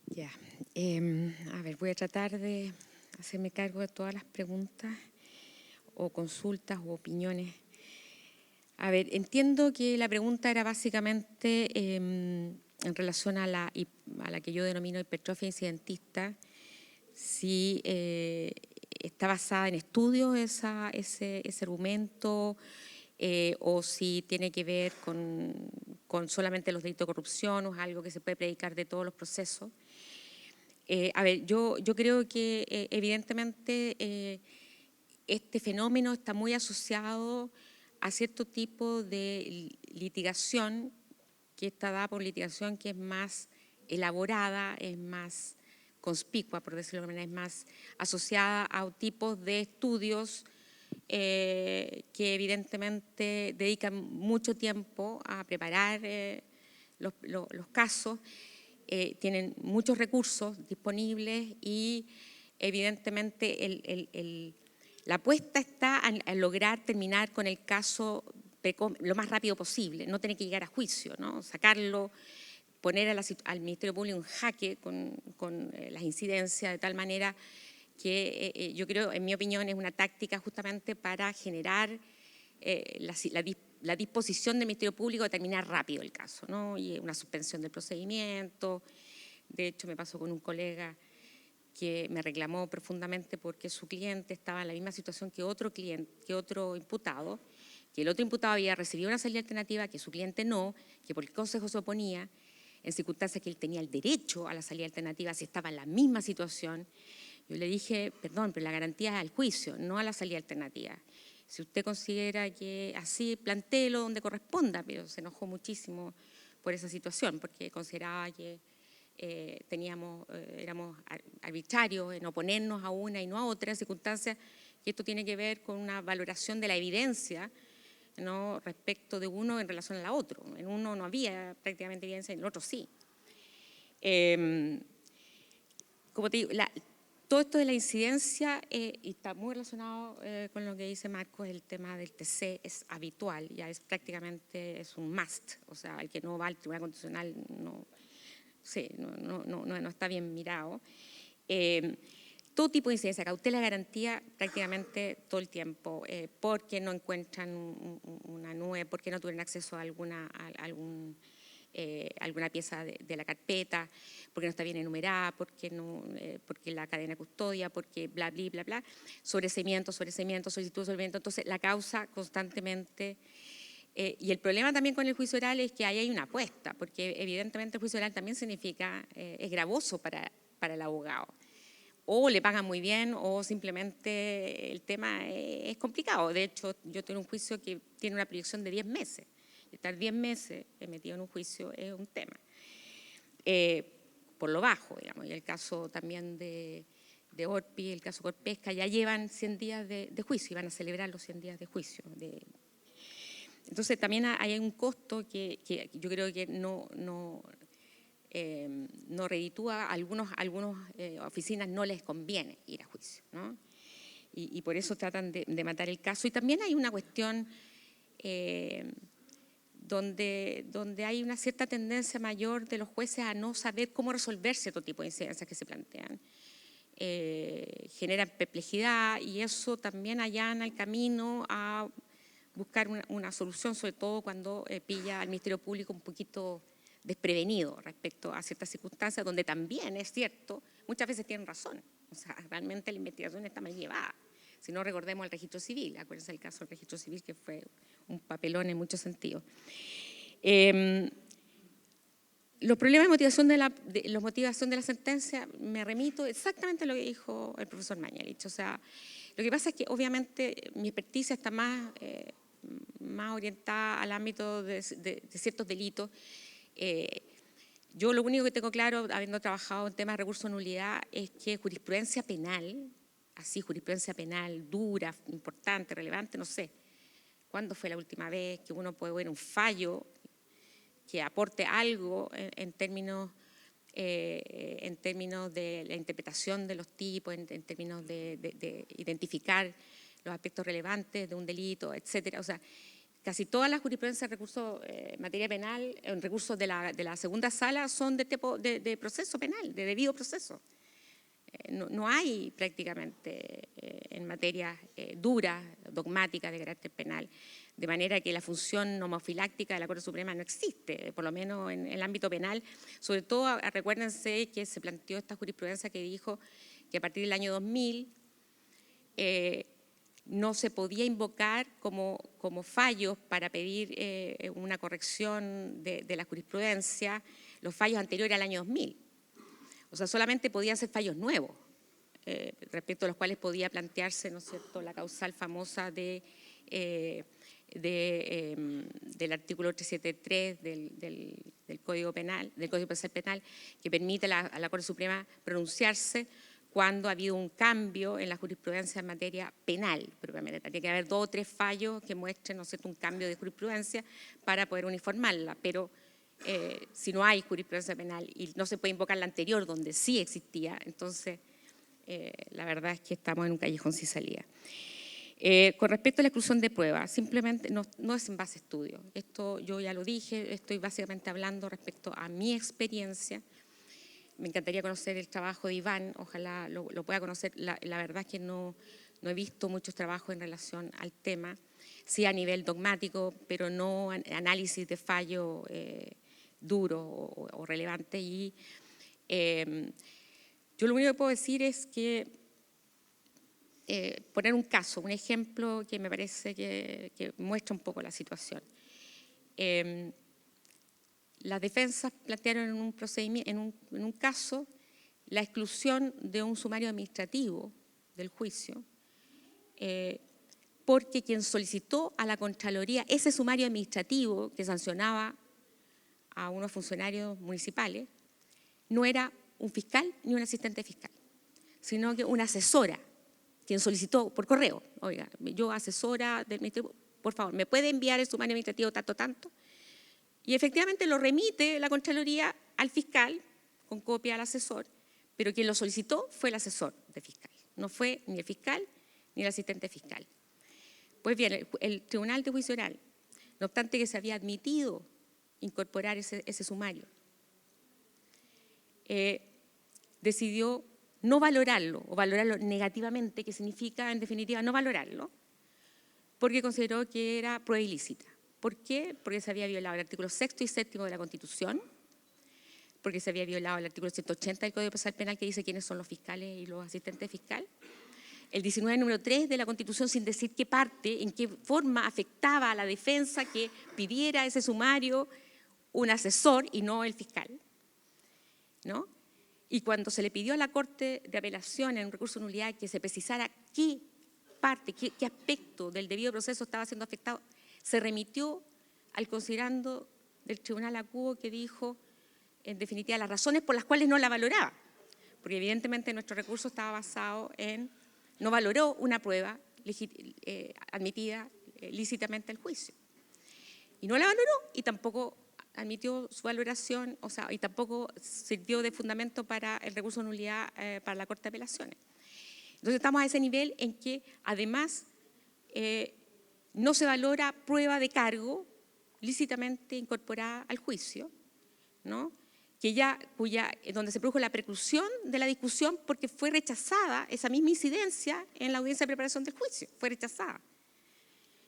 Ya, a ver, voy a tratar de hacerme cargo de todas las preguntas o consultas o opiniones. A ver, entiendo que la pregunta era básicamente en relación a la que yo denomino hipertrofia incidentista, si está basada en estudios ese argumento o si tiene que ver con solamente los delitos de corrupción o es algo que se puede predicar de todos los procesos. A ver, yo creo que evidentemente este fenómeno está muy asociado a cierto tipo de litigación que está dada por litigación que es más elaborada, es más conspicua, por decirlo de alguna manera, es más asociada a tipos de estudios que evidentemente dedican mucho tiempo a preparar los casos, tienen muchos recursos disponibles y evidentemente la apuesta está en lograr terminar con el caso lo más rápido posible, no tener que llegar a juicio, ¿no? Sacarlo, poner al Ministerio Público en jaque con las incidencias de tal manera que yo creo, en mi opinión, es una táctica justamente para generar la disposición del Ministerio Público de terminar rápido el caso, ¿no? Y una suspensión del procedimiento. De hecho, me pasó con un colega que me reclamó profundamente porque su cliente estaba en la misma situación que otro imputado, que el otro imputado había recibido una salida alternativa, que su cliente no, que por el Consejo se oponía, en circunstancias que él tenía el derecho a la salida alternativa si estaba en la misma situación. Yo le dije, perdón, pero la garantía es al juicio, no a la salida alternativa. Si usted considera que así, plantéelo donde corresponda, pero se enojó muchísimo por esa situación, porque consideraba que éramos arbitrarios en oponernos a una y no a otra circunstancia, y esto tiene que ver con una valoración de la evidencia, ¿no? Respecto de uno en relación al otro. En uno no había prácticamente evidencia, en el otro sí. Como te digo, todo esto de la incidencia y está muy relacionado con lo que dice Marcos, el tema del TC es habitual, ya es prácticamente es un must, o sea, el que no va al Tribunal Constitucional no está bien mirado. Todo tipo de incidencia, cautela, garantía prácticamente todo el tiempo, porque no encuentran una nube, porque no tuvieron acceso a alguna pieza de la carpeta, porque no está bien enumerada, porque la cadena de custodia, porque bla, bla, bla, bla, sobreseimiento, solicitud de sobreseimiento. Entonces, la causa constantemente. Y el problema también con el juicio oral es que ahí hay una apuesta, porque evidentemente el juicio oral también significa, es gravoso para el abogado. O le pagan muy bien o simplemente el tema es complicado. De hecho, yo tengo un juicio que tiene una proyección de 10 meses. Estar 10 meses metido en un juicio es un tema. Por lo bajo, digamos. Y el caso también de Orpi, el caso Corpesca, ya llevan 100 días de juicio y van a celebrar los 100 días de juicio. Entonces, también hay un costo que yo creo que no reditúa, a algunas oficinas no les conviene ir a juicio, ¿no? Y por eso tratan de matar el caso. Y también hay una cuestión donde hay una cierta tendencia mayor de los jueces a no saber cómo resolver cierto tipo de incidencias que se plantean. Generan perplejidad y eso también allana el camino a buscar una solución, sobre todo cuando pilla al Ministerio Público un poquito desprevenido respecto a ciertas circunstancias, donde también es cierto, muchas veces tienen razón. O sea, realmente la investigación está mal llevada. Si no, recordemos el registro civil, acuérdense el caso del registro civil, que fue un papelón en muchos sentidos. Los problemas de motivación de la sentencia, me remito exactamente a lo que dijo el profesor Mañalich. O sea, lo que pasa es que obviamente mi experticia está más orientada al ámbito de ciertos delitos. Yo lo único que tengo claro, habiendo trabajado en temas de recurso de nulidad, es que jurisprudencia penal, así jurisprudencia penal dura, importante, relevante, no sé. ¿Cuándo fue la última vez que uno puede ver un fallo que aporte algo en términos de la interpretación de los tipos, en términos de identificar los aspectos relevantes de un delito, etcétera? O sea, casi todas las jurisprudencias de recursos en materia penal, en recursos de la segunda sala, son de proceso penal, de debido proceso. No hay prácticamente en materia dura, dogmática de carácter penal, de manera que la función nomofiláctica de la Corte Suprema no existe, por lo menos en el ámbito penal. Sobre todo, recuérdense que se planteó esta jurisprudencia que dijo que a partir del año 2000 no se podía invocar como fallos para pedir una corrección de la jurisprudencia los fallos anteriores al año 2000. O sea, solamente podían ser fallos nuevos, respecto a los cuales podía plantearse, ¿no es cierto?, la causal famosa del artículo 373 del Código Penal, del Código Procesal Penal, que permite a la Corte Suprema pronunciarse cuando ha habido un cambio en la jurisprudencia en materia penal. Propiamente, tiene que haber 2 o 3 fallos que muestren, ¿no es cierto?, un cambio de jurisprudencia para poder uniformarla, pero si no hay jurisprudencia penal y no se puede invocar la anterior donde sí existía, entonces la verdad es que estamos en un callejón sin salida. Con respecto a la exclusión de pruebas, simplemente no es en base a estudio. Esto yo ya lo dije, estoy básicamente hablando respecto a mi experiencia. Me encantaría conocer el trabajo de Iván, ojalá lo pueda conocer. La verdad es que no he visto muchos trabajos en relación al tema, sí a nivel dogmático, pero no análisis de fallo duro o relevante. Y yo lo único que puedo decir es que poner un caso, un ejemplo que me parece que muestra un poco la situación. Las defensas plantearon en un procedimiento, en un caso, la exclusión de un sumario administrativo del juicio, porque quien solicitó a la Contraloría ese sumario administrativo que sancionaba a unos funcionarios municipales no era un fiscal ni un asistente fiscal, sino que una asesora, quien solicitó por correo: oiga, yo asesora del Ministerio, por favor, ¿me puede enviar el sumario administrativo tanto? Y efectivamente lo remite la Contraloría al fiscal con copia al asesor, pero quien lo solicitó fue el asesor de fiscal, no fue ni el fiscal ni el asistente fiscal. Pues bien, el Tribunal de Juicio Oral, no obstante que se había admitido incorporar ese sumario, decidió no valorarlo o valorarlo negativamente, que significa en definitiva no valorarlo, porque consideró que era prueba ilícita. ¿Por qué? Porque se había violado el artículo 6º y 7º de la Constitución, porque se había violado el artículo 180 del Código Procesal Penal, que dice quiénes son los fiscales y los asistentes fiscales, el 19 número 3 de la Constitución, sin decir qué parte, en qué forma afectaba a la defensa que pidiera ese sumario un asesor y no el fiscal, ¿no? Y cuando se le pidió a la Corte de Apelación en un recurso de nulidad que se precisara qué parte, qué aspecto del debido proceso estaba siendo afectado, se remitió al considerando del Tribunal Acuo, que dijo, en definitiva, las razones por las cuales no la valoraba, porque evidentemente nuestro recurso estaba basado en, no valoró una prueba admitida lícitamente al juicio. Y no la valoró y tampoco admitió su valoración, o sea, y tampoco sirvió de fundamento para el recurso de nulidad para la Corte de Apelaciones. Entonces estamos a ese nivel en que además no se valora prueba de cargo lícitamente incorporada al juicio, ¿no? Donde se produjo la preclusión de la discusión porque fue rechazada esa misma incidencia en la audiencia de preparación del juicio, fue rechazada.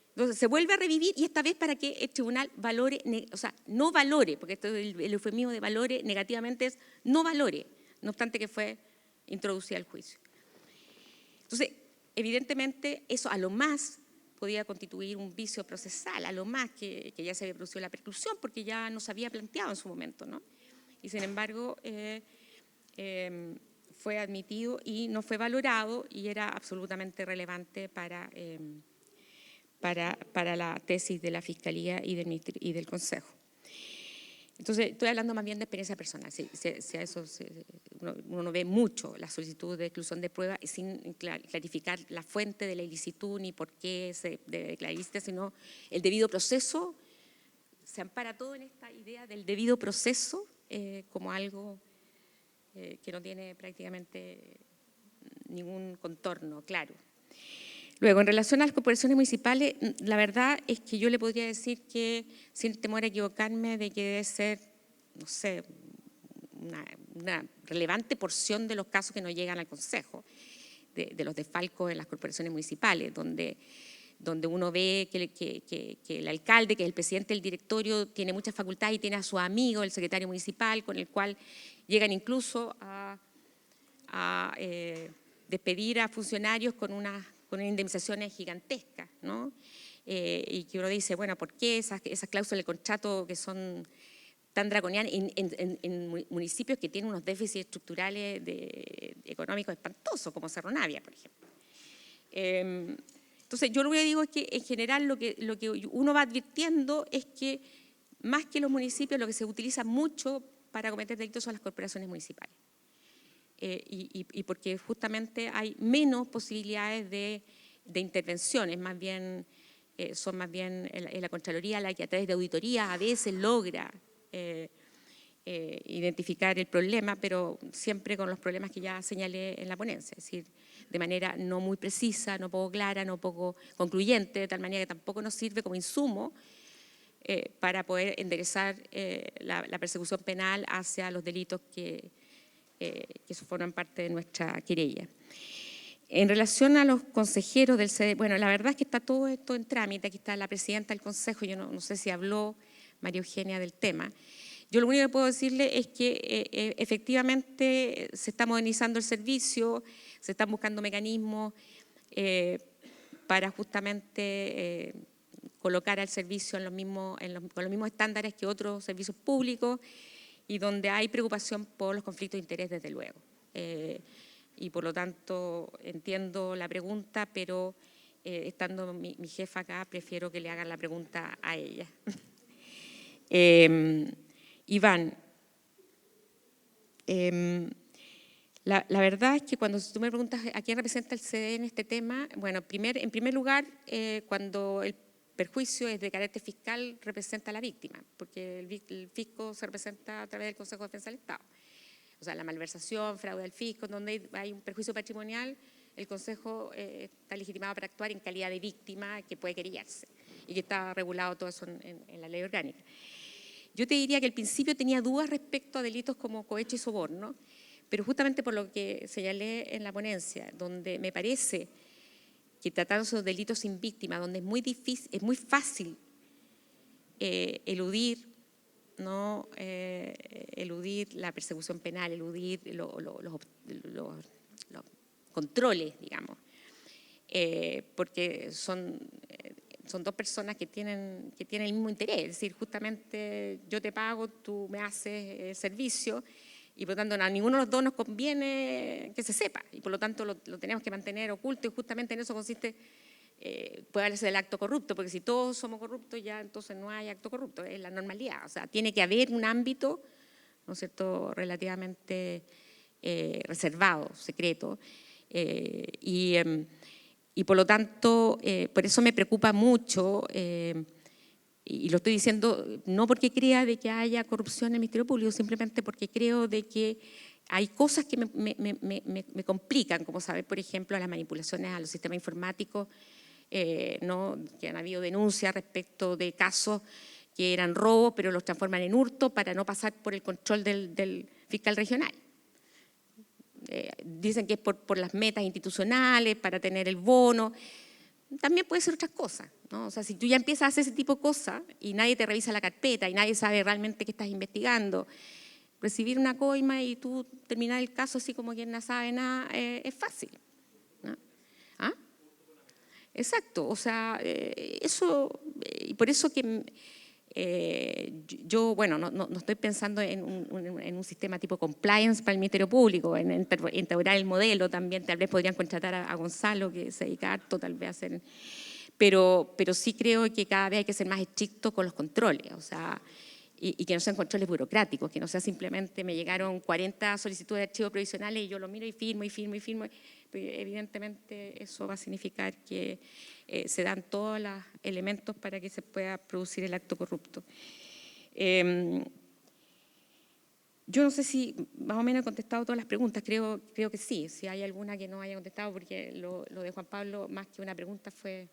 Entonces se vuelve a revivir y esta vez para que el tribunal valore, o sea, no valore, porque esto, el eufemismo de valore negativamente es no valore, no obstante que fue introducida al juicio. Entonces, evidentemente, eso a lo más podía constituir un vicio procesal, a lo más que ya se había producido la preclusión, porque ya no se había planteado en su momento, ¿no? Y sin embargo, fue admitido y no fue valorado y era absolutamente relevante para la tesis de la Fiscalía y del Consejo. Entonces, estoy hablando más bien de experiencia personal. Uno ve mucho la solicitud de exclusión de prueba sin clarificar la fuente de la ilicitud ni por qué se debe declarar ilícita, sino el debido proceso. Se ampara todo en esta idea del debido proceso como algo que no tiene prácticamente ningún contorno claro. Luego, en relación a las corporaciones municipales, la verdad es que yo le podría decir que, sin temor a equivocarme, de que debe ser, no sé, una relevante porción de los casos que no llegan al Consejo, de los desfalcos en las corporaciones municipales, donde uno ve que el alcalde, que es el presidente del directorio, tiene muchas facultades y tiene a su amigo, el secretario municipal, con el cual llegan incluso a despedir a funcionarios con unas indemnizaciones gigantescas, ¿no? Y que uno dice, bueno, ¿por qué esas cláusulas de contrato que son tan draconianas en municipios que tienen unos déficits estructurales económicos espantosos, como Cerro Navia, por ejemplo? Entonces, yo lo que digo es que en general lo que uno va advirtiendo es que más que los municipios, lo que se utiliza mucho para cometer delitos son las corporaciones municipales. Y porque justamente hay menos posibilidades de intervenciones, son más bien la Contraloría la que a través de auditoría a veces logra identificar el problema, pero siempre con los problemas que ya señalé en la ponencia, es decir, de manera no muy precisa, no poco clara, no poco concluyente, de tal manera que tampoco nos sirve como insumo para poder enderezar la persecución penal hacia los delitos que forman parte de nuestra querella. En relación a los consejeros del CD, bueno, la verdad es que está todo esto en trámite. Aquí está la presidenta del Consejo, yo no sé si habló María Eugenia del tema. Yo lo único que puedo decirle es que efectivamente se está modernizando el servicio, se están buscando mecanismos para justamente colocar al servicio con los mismos estándares que otros servicios públicos, y donde hay preocupación por los conflictos de interés, desde luego. Y por lo tanto entiendo la pregunta, pero estando mi jefa acá, prefiero que le hagan la pregunta a ella. Iván, la verdad es que cuando tú me preguntas a quién representa el CD en este tema, bueno, en primer lugar, cuando el perjuicio es de carácter fiscal, representa a la víctima, porque el fisco se representa a través del Consejo de Defensa del Estado. O sea, la malversación, fraude al fisco, donde hay un perjuicio patrimonial, el Consejo está legitimado para actuar en calidad de víctima que puede querellarse, y que está regulado todo eso en la ley orgánica. Yo te diría que al principio tenía dudas respecto a delitos como cohecho y soborno, pero justamente por lo que señalé en la ponencia, donde me parece que tratándose de delitos sin víctima, donde es muy fácil eludir la persecución penal, eludir los controles, digamos, porque son dos personas que tienen el mismo interés, es decir, justamente yo te pago, tú me haces el servicio, y por lo tanto a ninguno de los dos nos conviene que se sepa, y por lo tanto lo tenemos que mantener oculto, y justamente en eso consiste, puede hablarse del acto corrupto, porque si todos somos corruptos ya entonces no hay acto corrupto, es la normalidad. O sea, tiene que haber un ámbito, ¿no es cierto?, relativamente reservado, secreto, y por lo tanto, por eso me preocupa mucho, y lo estoy diciendo no porque crea de que haya corrupción en el Ministerio Público, simplemente porque creo de que hay cosas que me complican, como saber, por ejemplo, las manipulaciones a los sistemas informáticos, ¿no?, que han habido denuncias respecto de casos que eran robos, pero los transforman en hurto para no pasar por el control del fiscal regional. Dicen que es por las metas institucionales, para tener el bono. También puede ser otras cosas, ¿no? O sea, si tú ya empiezas a hacer ese tipo de cosas y nadie te revisa la carpeta y nadie sabe realmente qué estás investigando, recibir una coima y tú terminar el caso así como quien no sabe nada, es fácil, ¿no? ¿Ah? Exacto, o sea, eso, y por eso que yo, bueno, no estoy pensando en un sistema tipo compliance para el Ministerio Público, en integrar el modelo también, tal vez podrían contratar a Gonzalo, que se dedica harto tal vez a hacer, pero sí creo que cada vez hay que ser más estricto con los controles, o sea, y que no sean controles burocráticos, que no sea simplemente me llegaron 40 solicitudes de archivos provisionales y yo lo miro y firmo y firmo y firmo. Evidentemente eso va a significar que se dan todos los elementos para que se pueda producir el acto corrupto. Yo no sé si más o menos he contestado todas las preguntas, creo que sí, si hay alguna que no haya contestado, porque lo de Juan Pablo, más que una pregunta, fue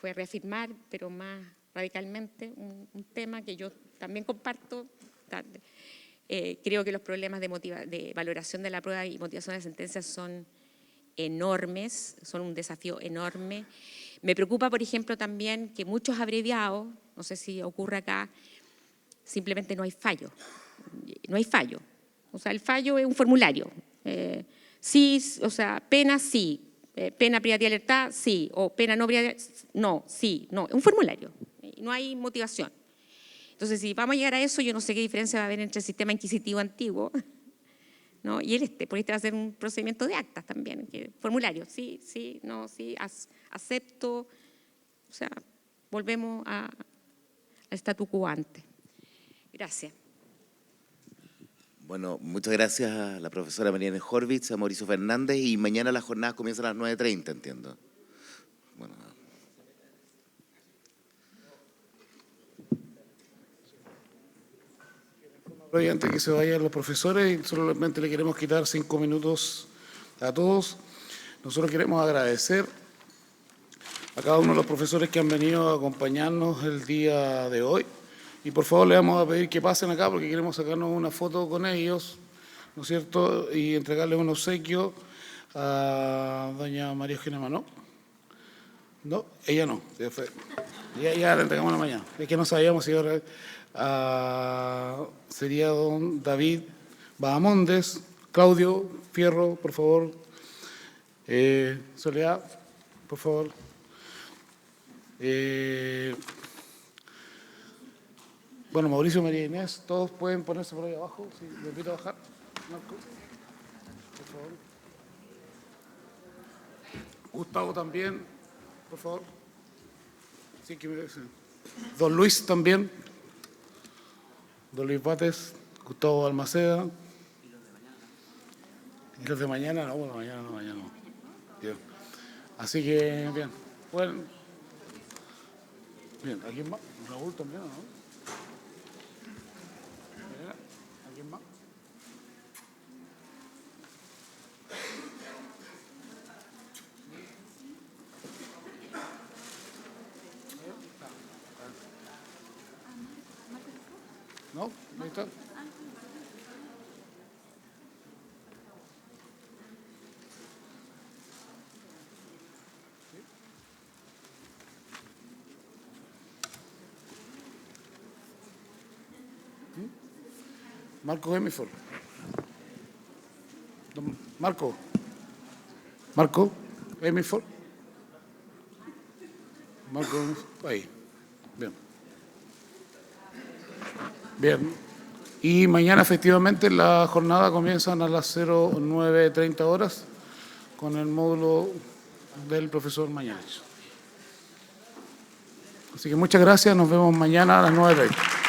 reafirmar, pero más radicalmente, un tema que yo también comparto. Creo que los problemas de valoración de la prueba y motivación de la sentencia son enormes, son un desafío enorme. Me preocupa, por ejemplo, también que muchos abreviados, no sé si ocurre acá, simplemente no hay fallo. No hay fallo. O sea, el fallo es un formulario. Sí, o sea, pena sí, pena privativa de libertad sí, o pena no privativa, no, sí, no. Es un formulario. No hay motivación. Entonces, si vamos a llegar a eso, yo no sé qué diferencia va a haber entre el sistema inquisitivo antiguo, ¿no? Y por este va a ser un procedimiento de actas también, formulario, sí, sí, no, sí, acepto, o sea, volvemos al statu quo ante. Gracias. Bueno, muchas gracias a la profesora María Inés Horvitz, a Mauricio Fernández, y mañana las jornadas comienzan a las 9:30, entiendo. Bueno. Y antes que se vayan los profesores, solamente le queremos quitar 5 minutos a todos. Nosotros queremos agradecer a cada uno de los profesores que han venido a acompañarnos el día de hoy. Y por favor le vamos a pedir que pasen acá porque queremos sacarnos una foto con ellos, ¿no es cierto? Y entregarles un obsequio a doña María Eugenia Manó. No, ella no, ya la entregamos la mañana. Es que no sabíamos si ahora sería don David Bahamondes, Claudio Fierro, por favor, Soledad, por favor. Bueno, Mauricio, María Inés, todos pueden ponerse por ahí abajo. Sí, me invito a bajar. Marco, por favor. Gustavo también, por favor. Sí, que me dicen. Don Luis también. Don Luis Bates, Gustavo Balmaceda. ¿Y los de mañana? No, bueno, mañana no. Bien. Así que, bien. Bueno. Bien, ¿alguien más? Raúl también, ¿no? ¿Alguien más? ¿No? Ahí está. Marco Hemifor. Marco Hemifor. Ahí. Bien. Bien. Y mañana efectivamente la jornada comienzan a las 09:30 horas con el módulo del profesor Mañalich. Así que muchas gracias, nos vemos mañana a las 9:30.